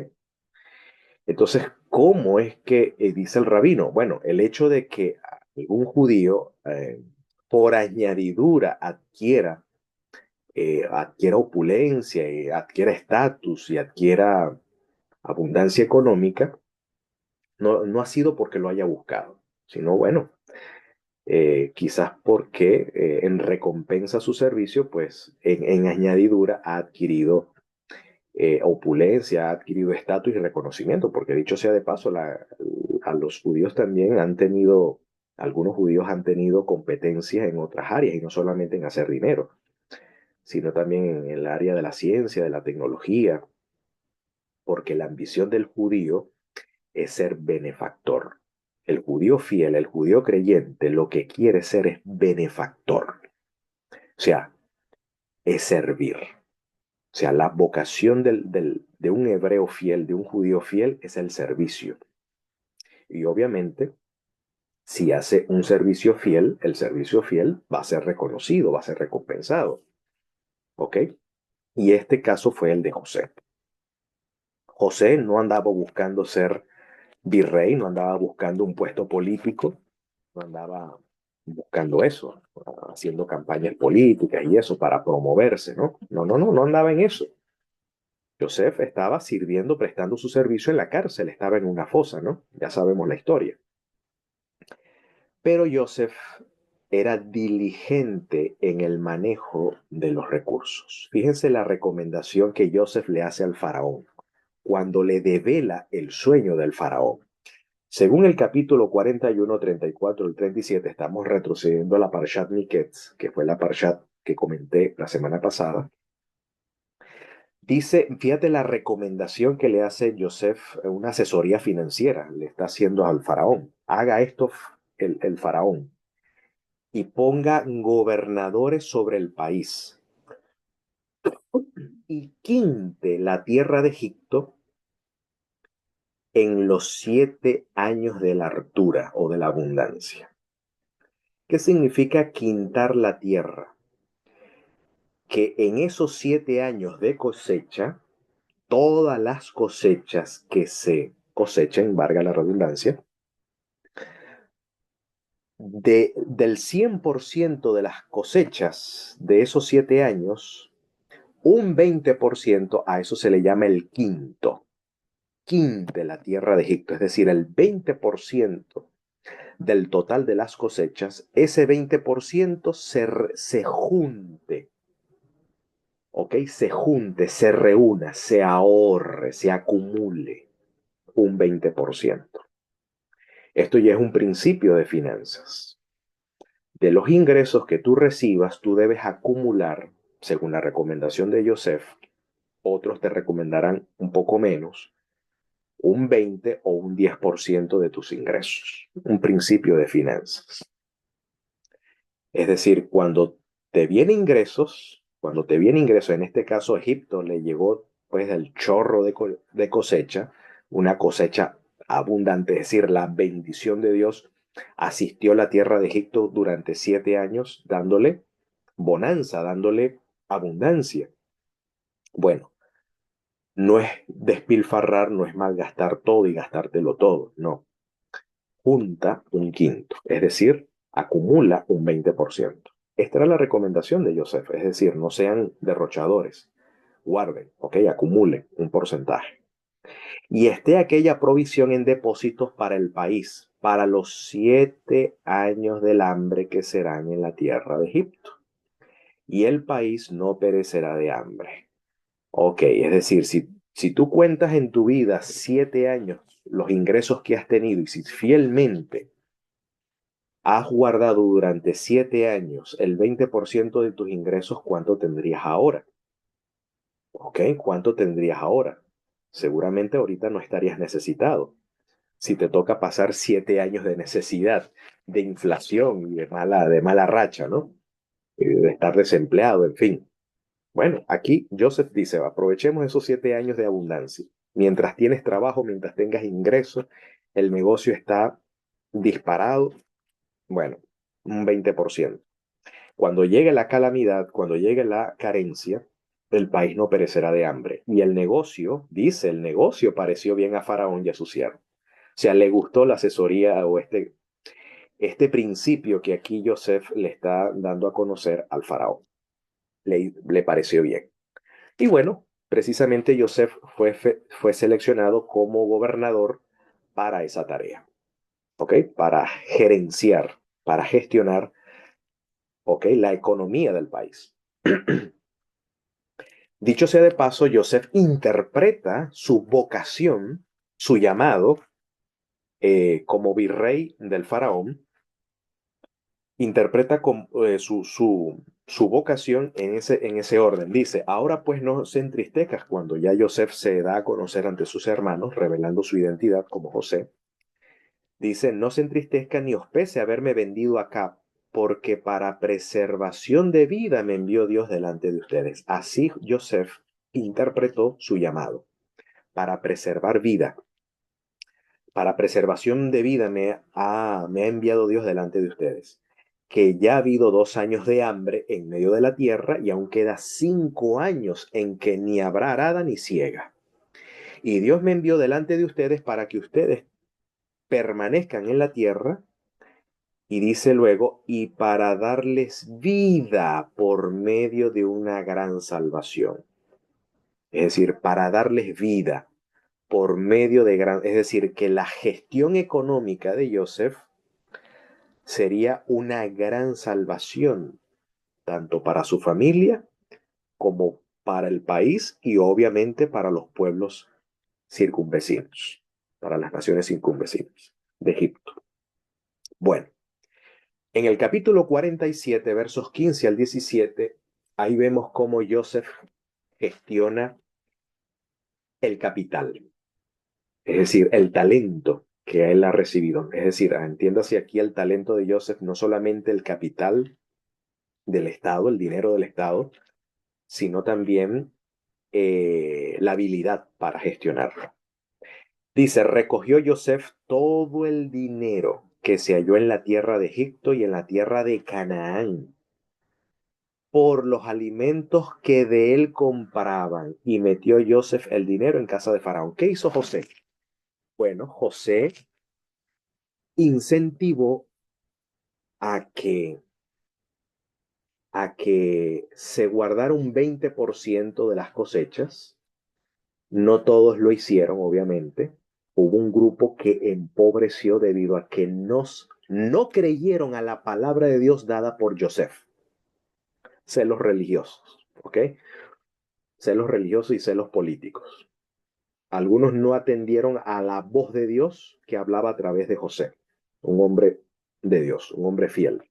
Entonces, ¿cómo es que dice el rabino? Bueno, el hecho de que algún judío por añadidura adquiera opulencia, y adquiera estatus y adquiera abundancia económica, no ha sido porque lo haya buscado, sino bueno, quizás porque en recompensa a su servicio, pues en añadidura ha adquirido opulencia, ha adquirido estatus y reconocimiento, porque dicho sea de paso, a los judíos también algunos judíos han tenido competencias en otras áreas y no solamente en hacer dinero, sino también en el área de la ciencia, de la tecnología, porque la ambición del judío es ser benefactor. El judío fiel, el judío creyente, lo que quiere ser es benefactor. O sea, es servir. O sea, la vocación de un hebreo fiel, de un judío fiel, es el servicio. Y obviamente, si hace un servicio fiel, el servicio fiel va a ser reconocido, va a ser recompensado. ¿Ok? Y este caso fue el de José. José no andaba buscando ser virrey, no andaba buscando un puesto político, no andaba buscando eso, haciendo campañas políticas y eso para promoverse, ¿no? No andaba en eso. Joseph estaba sirviendo, prestando su servicio en la cárcel, estaba en una fosa, ¿no? Ya sabemos la historia. Pero Joseph era diligente en el manejo de los recursos. Fíjense la recomendación que Joseph le hace al faraón cuando le devela el sueño del faraón. Según el capítulo 41, 34 y 37, estamos retrocediendo a la Parshat Miketz, que fue la Parshat que comenté la semana pasada. Dice, fíjate la recomendación que le hace Joseph, una asesoría financiera, le está haciendo al faraón. Haga esto el faraón y ponga gobernadores sobre el país y quinte la tierra de Egipto en los 7 años de la hartura o de la abundancia. ¿Qué significa quintar la tierra? Que en esos 7 años de cosecha, todas las cosechas que se cosechen, valga la redundancia, del 100% de las cosechas de esos 7 años, un 20% a eso se le llama el quinte la tierra de Egipto, es decir, el 20% del total de las cosechas, ese 20% se junte, ¿ok? Se junte, se reúna, se ahorre, se acumule un 20%. Esto ya es un principio de finanzas. De los ingresos que tú recibas, tú debes acumular, según la recomendación de Joseph, otros te recomendarán un poco menos, un 20 o un 10% de tus ingresos. Un principio de finanzas. Es decir, cuando te viene ingresos, en este caso Egipto le llegó pues el chorro de cosecha, una cosecha abundante, es decir, la bendición de Dios asistió a la tierra de Egipto durante 7 años, dándole bonanza, dándole abundancia. Bueno, no es despilfarrar, no es malgastar todo y gastártelo todo, no. Junta un quinto, es decir, acumula un 20%. Esta era la recomendación de Joseph, es decir, no sean derrochadores, guarden, ¿ok? Acumulen un porcentaje. Y esté aquella provisión en depósitos para el país, para los 7 años del hambre que serán en la tierra de Egipto. Y el país no perecerá de hambre. Ok, es decir, si tú cuentas en tu vida 7 años los ingresos que has tenido y si fielmente has guardado durante 7 años el 20% de tus ingresos, ¿cuánto tendrías ahora? ¿Ok? ¿Cuánto tendrías ahora? Seguramente ahorita no estarías necesitado. Si te toca pasar 7 años de necesidad, de inflación y de mala racha, ¿no? De estar desempleado, en fin. Bueno, aquí Joseph dice, aprovechemos esos 7 años de abundancia. Mientras tienes trabajo, mientras tengas ingresos, el negocio está disparado, bueno, un 20%. Cuando llegue la calamidad, cuando llegue la carencia, el país no perecerá de hambre. Y el negocio, dice, el negocio pareció bien a Faraón y a su siervo. O sea, le gustó la asesoría o este principio que aquí Joseph le está dando a conocer al Faraón. Le pareció bien. Y bueno, precisamente Joseph fue seleccionado como gobernador para esa tarea, ¿ok? Para gerenciar, para gestionar, ¿ok? La economía del país. Dicho sea de paso, Joseph interpreta su vocación, su llamado como virrey del faraón, interpreta su vocación en ese orden. Dice, ahora pues no se entristezcas cuando ya Joseph se da a conocer ante sus hermanos, revelando su identidad como José. Dice, no se entristezca ni os pese haberme vendido acá, porque para preservación de vida me envió Dios delante de ustedes. Así Joseph interpretó su llamado, para preservar vida. Para preservación de vida me ha enviado Dios delante de ustedes. Que ya ha habido 2 años de hambre en medio de la tierra y aún queda 5 años en que ni habrá arada ni siega. Y Dios me envió delante de ustedes para que ustedes permanezcan en la tierra y dice luego, y para darles vida por medio de una gran salvación. Es decir, para darles vida por medio de gran, es decir, que la gestión económica de Joseph sería una gran salvación, tanto para su familia como para el país y obviamente para los pueblos circunvecinos, para las naciones circunvecinas de Egipto. Bueno, en el capítulo 47, versos 15 al 17, ahí vemos cómo Joseph gestiona el capital, es decir, el talento que él ha recibido. Es decir, entiéndase aquí el talento de Joseph, no solamente el capital del Estado, el dinero del Estado, sino también la habilidad para gestionarlo. Dice, recogió Joseph todo el dinero que se halló en la tierra de Egipto y en la tierra de Canaán por los alimentos que de él compraban y metió Joseph el dinero en casa de Faraón. ¿Qué hizo José? Bueno, José incentivó a que, se guardara un 20% de las cosechas. No todos lo hicieron, obviamente. Hubo un grupo que empobreció debido a que no creyeron a la palabra de Dios dada por Joseph. Celos religiosos, ¿ok? Celos religiosos y celos políticos. Algunos no atendieron a la voz de Dios que hablaba a través de José, un hombre de Dios, un hombre fiel.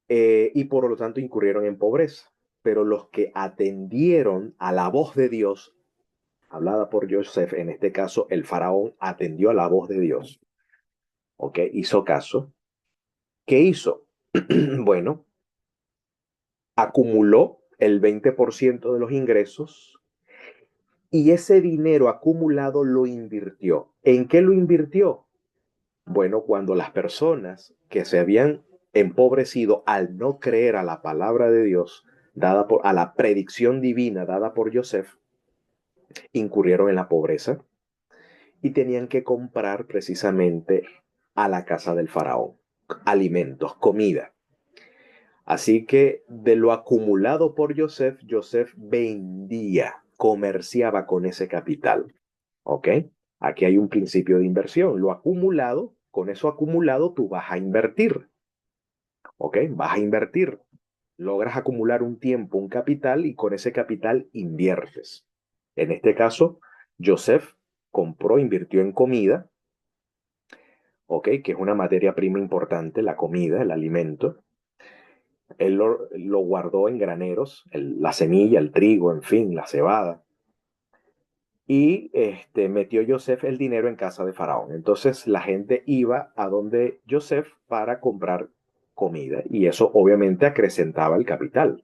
y por lo tanto incurrieron en pobreza. Pero los que atendieron a la voz de Dios, hablada por Joseph, en este caso el faraón atendió a la voz de Dios, ¿ok? Hizo caso. ¿Qué hizo? Bueno, acumuló el 20% de los ingresos y ese dinero acumulado lo invirtió. ¿En qué lo invirtió? Bueno, cuando las personas que se habían empobrecido al no creer a la palabra de Dios, a la predicción divina dada por Joseph, incurrieron en la pobreza y tenían que comprar precisamente a la casa del faraón alimentos, comida. Así que de lo acumulado por Joseph, Joseph vendía, comerciaba con ese capital. ¿Ok? Aquí hay un principio de inversión. Lo acumulado, con eso acumulado, tú vas a invertir. ¿Ok? Vas a invertir. Logras acumular un tiempo, un capital, y con ese capital inviertes. En este caso, Joseph compró, invirtió en comida, ¿ok? Que es una materia prima importante, la comida, el alimento. Él lo guardó en graneros, la semilla, el trigo, en fin, la cebada. Y metió Joseph el dinero en casa de Faraón. Entonces la gente iba a donde Joseph para comprar comida y eso obviamente acrecentaba el capital.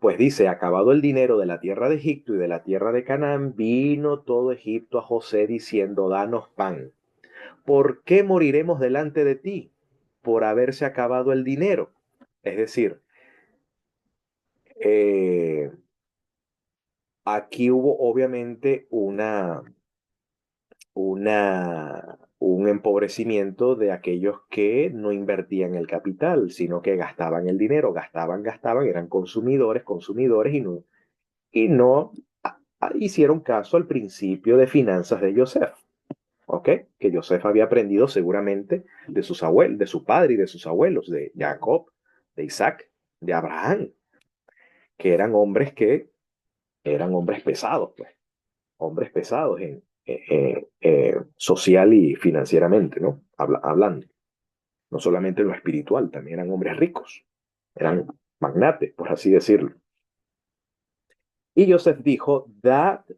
Pues dice, acabado el dinero de la tierra de Egipto y de la tierra de Canaán, vino todo Egipto a José diciendo, danos pan. ¿Por qué moriremos delante de ti? Por haberse acabado el dinero. Es decir, eh, aquí hubo obviamente un empobrecimiento de aquellos que no invertían el capital, sino que gastaban el dinero, gastaban, eran consumidores y no hicieron caso al principio de finanzas de Joseph, ¿ok? Que Joseph había aprendido seguramente de sus abuelos, de su padre y de sus abuelos, de Jacob, de Isaac, de Abraham, que eran hombres pesados, pues, hombres pesados social y financieramente, ¿no? Hablando. No solamente en lo espiritual, también eran hombres ricos, eran magnates, por así decirlo. Y Joseph dijo,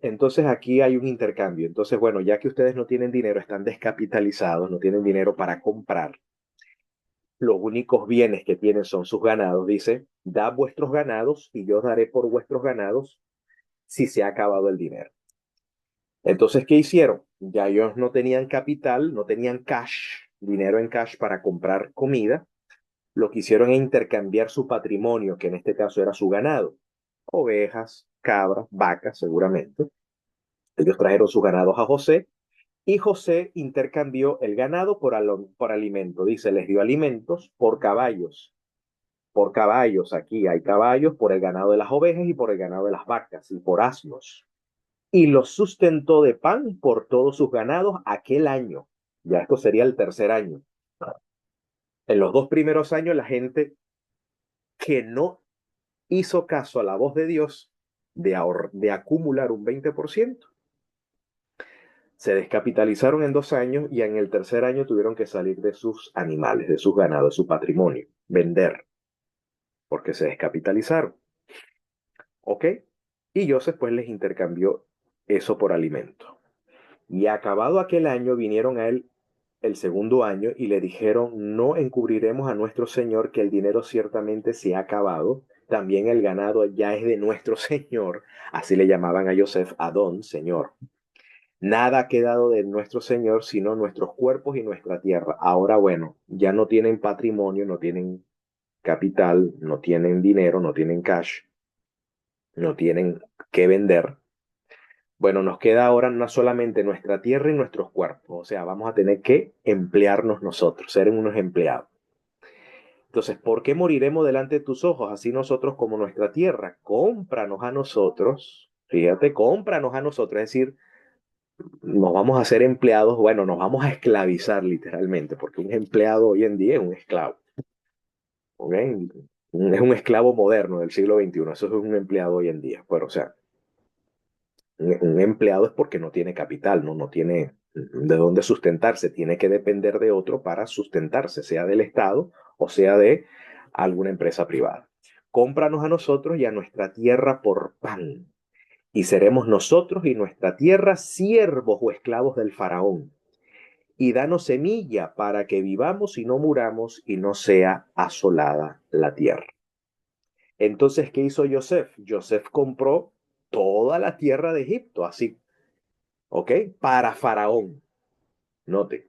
entonces aquí hay un intercambio. Entonces, bueno, ya que ustedes no tienen dinero, están descapitalizados, no tienen dinero para comprar, los únicos bienes que tienen son sus ganados. Dice, da vuestros ganados y yo daré por vuestros ganados si se ha acabado el dinero. Entonces, ¿qué hicieron? Ya ellos no tenían capital, no tenían cash, dinero en cash para comprar comida. Lo que hicieron es intercambiar su patrimonio, que en este caso era su ganado, ovejas, cabras, vacas, seguramente. Ellos trajeron sus ganados a José y José intercambió el ganado por alimento. Dice, les dio alimentos por caballos. Aquí hay caballos, por el ganado de las ovejas y por el ganado de las vacas y por asnos. Y los sustentó de pan por todos sus ganados aquel año. Ya esto sería el tercer año. En los dos primeros años, la gente que no hizo caso a la voz de Dios de acumular un 20%, se descapitalizaron en 2 años y en el tercer año tuvieron que salir de sus animales, de sus ganados, de su patrimonio, vender, porque se descapitalizaron. ¿Ok? Y Joseph pues les intercambió eso por alimento. Y acabado aquel año vinieron a él el segundo año y le dijeron, no encubriremos a nuestro señor que el dinero ciertamente se ha acabado, también el ganado ya es de nuestro señor, así le llamaban a Joseph, Adón, señor. Nada ha quedado de nuestro señor sino nuestros cuerpos y nuestra tierra. Ahora bueno, ya no tienen patrimonio, no tienen capital, no tienen dinero, no tienen cash, no tienen que vender. Bueno, nos queda ahora no solamente nuestra tierra y nuestros cuerpos, o sea, vamos a tener que emplearnos nosotros, ser unos empleados. Entonces, ¿por qué moriremos delante de tus ojos, así nosotros como nuestra tierra? Cómpranos a nosotros, fíjate, cómpranos a nosotros, es decir, nos vamos a hacer empleados, bueno, nos vamos a esclavizar literalmente, porque un empleado hoy en día es un esclavo, ¿ok? Es un esclavo moderno del siglo XXI, eso es un empleado hoy en día. Bueno, o sea, un empleado es porque no tiene capital, ¿no? No tiene de dónde sustentarse, tiene que depender de otro para sustentarse, sea del Estado o sea de a alguna empresa privada. Cómpranos a nosotros y a nuestra tierra por pan, y seremos nosotros y nuestra tierra siervos o esclavos del faraón. Y danos semilla para que vivamos y no muramos y no sea asolada la tierra. Entonces, ¿qué hizo Yosef? Yosef compró toda la tierra de Egipto, así, ¿ok? Para Faraón. Note,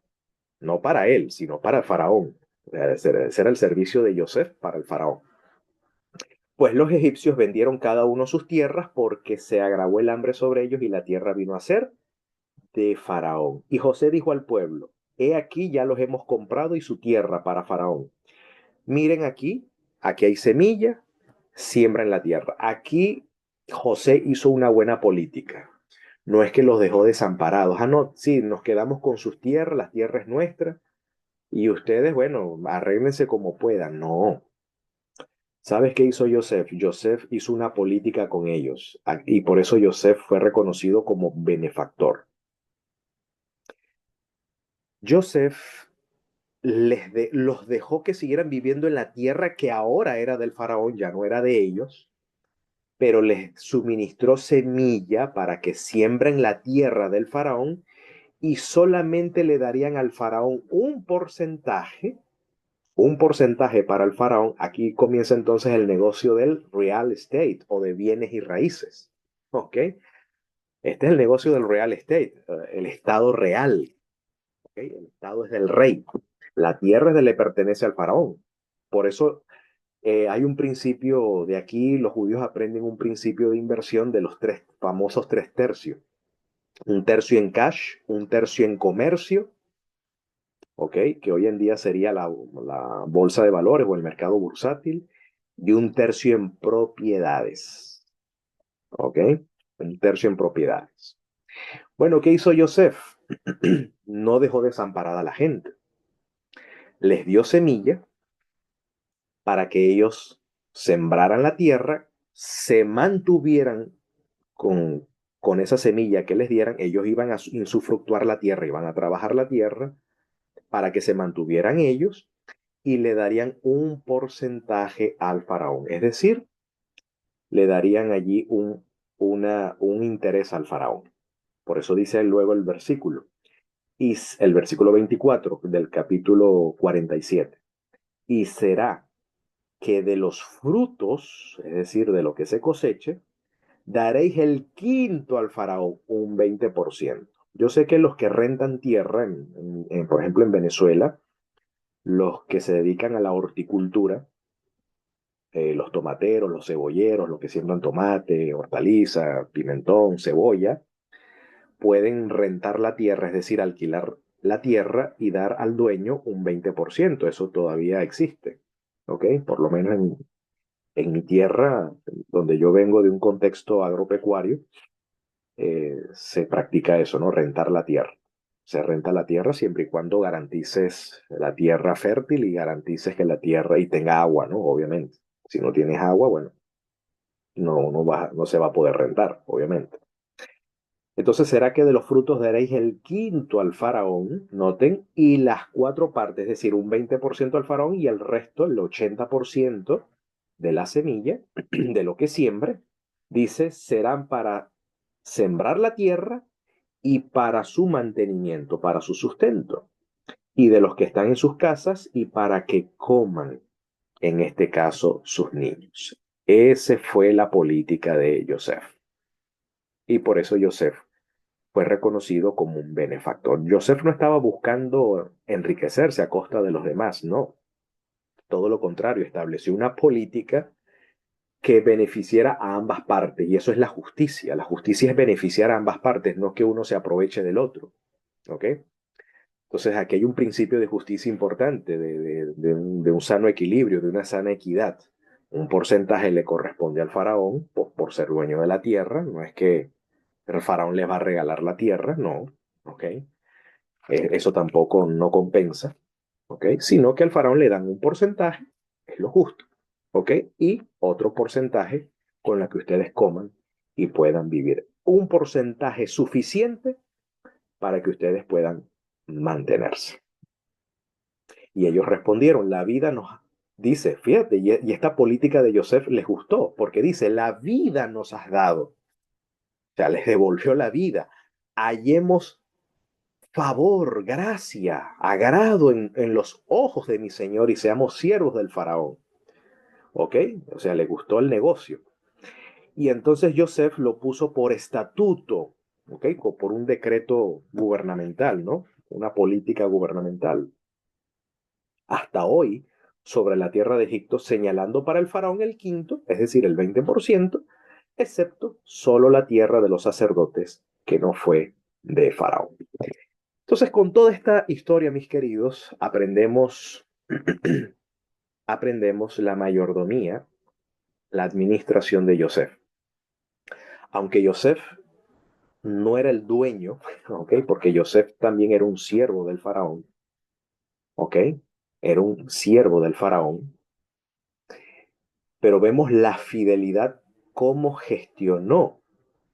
no para él, sino para el Faraón. Ese era el servicio de Yosef para el Faraón. Pues los egipcios vendieron cada uno sus tierras porque se agravó el hambre sobre ellos y la tierra vino a ser de Faraón. Y José dijo al pueblo, he aquí ya los hemos comprado y su tierra para Faraón. Miren aquí, aquí hay semilla, siembra en la tierra. Aquí José hizo una buena política. No es que los dejó desamparados. Ah, no, sí, nos quedamos con sus tierras, la tierra es nuestra, y ustedes, bueno, arréglense como puedan. No. ¿Sabes qué hizo Joseph? Joseph hizo una política con ellos, y por eso Joseph fue reconocido como benefactor. Joseph los dejó que siguieran viviendo en la tierra que ahora era del faraón, ya no era de ellos, pero les suministró semilla para que siembren la tierra del faraón y solamente le darían al faraón un porcentaje para el faraón. Aquí comienza entonces el negocio del real estate o de bienes y raíces. ¿Ok? Este es el negocio del real estate, el estado real. ¿Okay? El estado es del rey. La tierra es de le pertenece al faraón. Por eso hay un principio de aquí, los judíos aprenden un principio de inversión de los famosos 3 tercios. Un tercio en cash, un tercio en comercio, ¿ok? Que hoy en día sería la bolsa de valores o el mercado bursátil, y un tercio en propiedades, ¿ok? Un tercio en propiedades. Bueno, ¿qué hizo Joseph? No dejó desamparada a la gente. Les dio semilla para que ellos sembraran la tierra, se mantuvieran con, con esa semilla que les dieran, ellos iban a insufructuar la tierra, iban a trabajar la tierra para que se mantuvieran ellos y le darían un porcentaje al faraón. Es decir, le darían allí un interés al faraón. Por eso dice luego el versículo, y el versículo 24 del capítulo 47. Y será que de los frutos, es decir, de lo que se coseche, daréis el quinto al faraón, un 20%. Yo sé que los que rentan tierra, por ejemplo en Venezuela, los que se dedican a la horticultura, los tomateros, los cebolleros, los que siembran tomate, hortaliza, pimentón, cebolla, pueden rentar la tierra, es decir, alquilar la tierra y dar al dueño un 20%. Eso todavía existe, ¿ok? Por lo menos en mi tierra, donde yo vengo de un contexto agropecuario, se practica eso, ¿no? Rentar la tierra. Se renta la tierra siempre y cuando garantices la tierra fértil y garantices que la tierra y tenga agua, ¿no? Obviamente. Si no tienes agua, bueno, no se va a poder rentar, obviamente. Entonces será que de los frutos daréis el quinto al faraón, noten, y las 4 partes, es decir, un 20% al faraón y el resto, el 80% de la semilla, de lo que siembre, dice, serán para sembrar la tierra y para su mantenimiento, para su sustento, y de los que están en sus casas y para que coman, en este caso, sus niños. Esa fue la política de Joseph. Y por eso Joseph fue reconocido como un benefactor. Joseph no estaba buscando enriquecerse a costa de los demás, no. Todo lo contrario, estableció una política que beneficiara a ambas partes, y eso es la justicia. La justicia es beneficiar a ambas partes, no que uno se aproveche del otro. ¿Ok? Entonces aquí hay un principio de justicia importante, de un sano equilibrio, de una sana equidad. Un porcentaje le corresponde al faraón por ser dueño de la tierra, no es que el faraón les va a regalar la tierra, no, ¿ok? Eso tampoco no compensa, ¿ok? Sino que al faraón le dan un porcentaje, es lo justo, ¿ok? Y otro porcentaje con la que ustedes coman y puedan vivir. Un porcentaje suficiente para que ustedes puedan mantenerse. Y ellos respondieron, la vida Dice, fíjate, y esta política de Joseph les gustó, porque dice, la vida nos has dado, o sea, les devolvió la vida. Hallemos favor, gracia, agrado en los ojos de mi Señor y seamos siervos del faraón. ¿Ok? O sea, le gustó el negocio. Y entonces Joseph lo puso por estatuto, ¿ok? Por un decreto gubernamental, ¿no? Una política gubernamental. Hasta hoy, sobre la tierra de Egipto, señalando para el faraón el quinto, es decir, el 20%, excepto solo la tierra de los sacerdotes, que no fue de faraón. Entonces, con toda esta historia, mis queridos, aprendemos la mayordomía, la administración de Joseph. Aunque Joseph no era el dueño, ¿ok? Porque Joseph también era un siervo del faraón, ¿ok? Era un siervo del faraón, pero vemos la fidelidad, cómo gestionó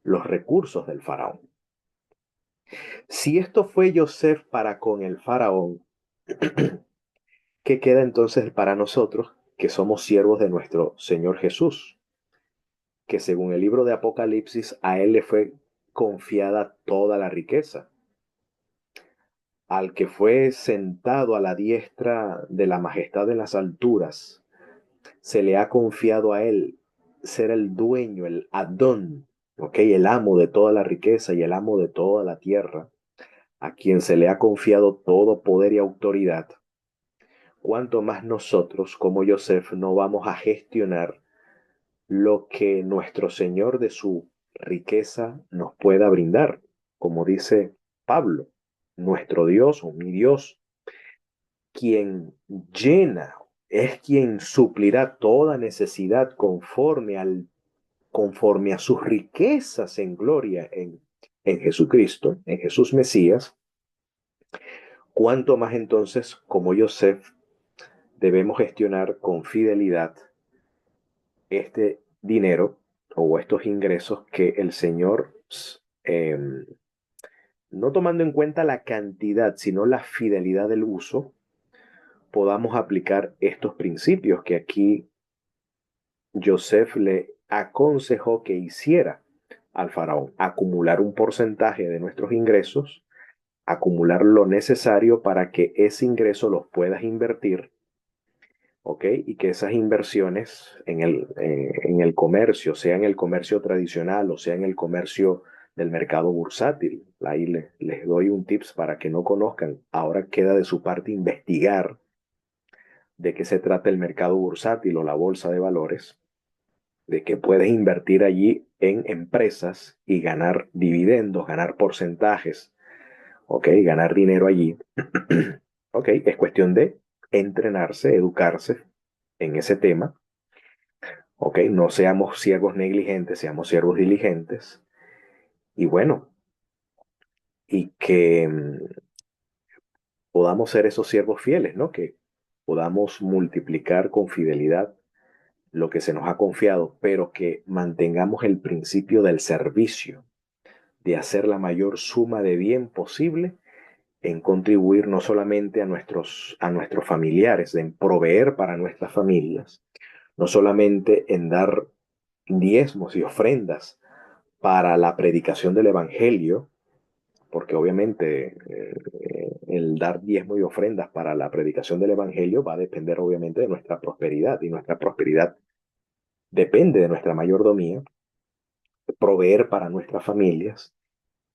los recursos del faraón. Si esto fue Joseph para con el faraón, ¿qué queda entonces para nosotros que somos siervos de nuestro Señor Jesús? Que según el libro de Apocalipsis, a él le fue confiada toda la riqueza. Al que fue sentado a la diestra de la majestad en las alturas, se le ha confiado a él ser el dueño, el Adón, ¿ok? El amo de toda la riqueza y el amo de toda la tierra, a quien se le ha confiado todo poder y autoridad. Cuanto más nosotros, como Joseph, no vamos a gestionar lo que nuestro Señor de su riqueza nos pueda brindar. Como dice Pablo, nuestro Dios o mi Dios, quien llena, es quien suplirá toda necesidad conforme a sus riquezas en gloria en Jesucristo, en Jesús Mesías. Cuanto más entonces, como Joseph, debemos gestionar con fidelidad este dinero o estos ingresos que el Señor, eh, no tomando en cuenta la cantidad, sino la fidelidad del uso, podamos aplicar estos principios que aquí Joseph le aconsejó que hiciera al faraón: acumular un porcentaje de nuestros ingresos, acumular lo necesario para que ese ingreso los puedas invertir, ¿ok? Y que esas inversiones en el comercio, sea en el comercio tradicional o sea en el comercio del mercado bursátil. Ahí les doy un tips para que no conozcan. Ahora queda de su parte investigar de qué se trata el mercado bursátil o la bolsa de valores, de que puedes invertir allí en empresas y ganar dividendos, ganar porcentajes, ¿ok? Ganar dinero allí. ¿Ok? Es cuestión de entrenarse, educarse en ese tema. ¿Ok? No seamos siervos negligentes, seamos siervos diligentes. Y bueno, y que podamos ser esos siervos fieles, ¿no? Que podamos multiplicar con fidelidad lo que se nos ha confiado, pero que mantengamos el principio del servicio, de hacer la mayor suma de bien posible en contribuir no solamente a nuestros familiares, en proveer para nuestras familias, no solamente en dar diezmos y ofrendas para la predicación del Evangelio, porque obviamente el dar diezmos y ofrendas para la predicación del Evangelio va a depender obviamente de nuestra prosperidad, y nuestra prosperidad depende de nuestra mayordomía, proveer para nuestras familias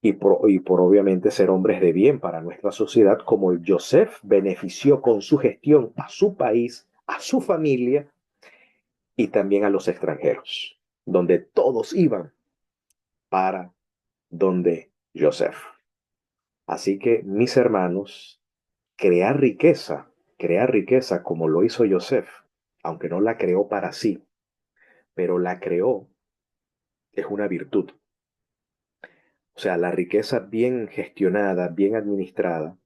y por obviamente ser hombres de bien para nuestra sociedad, como Joseph benefició con su gestión a su país, a su familia y también a los extranjeros, donde todos iban para donde Joseph. Así que, mis hermanos, crear riqueza como lo hizo Joseph, aunque no la creó para sí, pero la creó, es una virtud. O sea, la riqueza bien gestionada, bien administrada,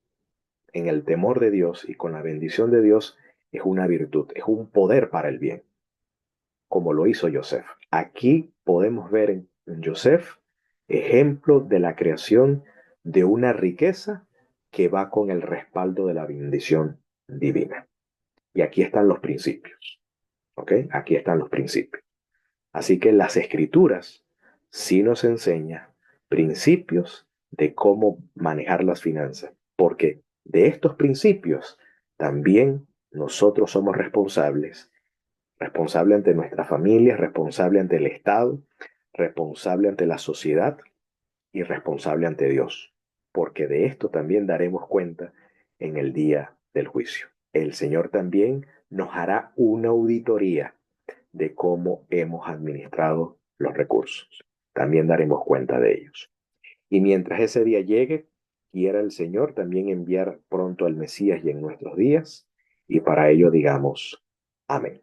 en el temor de Dios y con la bendición de Dios, es una virtud, es un poder para el bien, como lo hizo Joseph. Aquí podemos ver en Joseph ejemplo de la creación de una riqueza que va con el respaldo de la bendición divina. Y aquí están los principios, ¿ok? Aquí están los principios. Así que las escrituras sí nos enseñan principios de cómo manejar las finanzas, porque de estos principios también nosotros somos responsables, responsable ante nuestra familia, responsable ante el Estado, responsable ante la sociedad y responsable ante Dios, porque de esto también daremos cuenta en el día del juicio. El Señor también nos hará una auditoría de cómo hemos administrado los recursos. También daremos cuenta de ellos. Y mientras ese día llegue, quiera el Señor también enviar pronto al Mesías y en nuestros días, y para ello digamos, amén.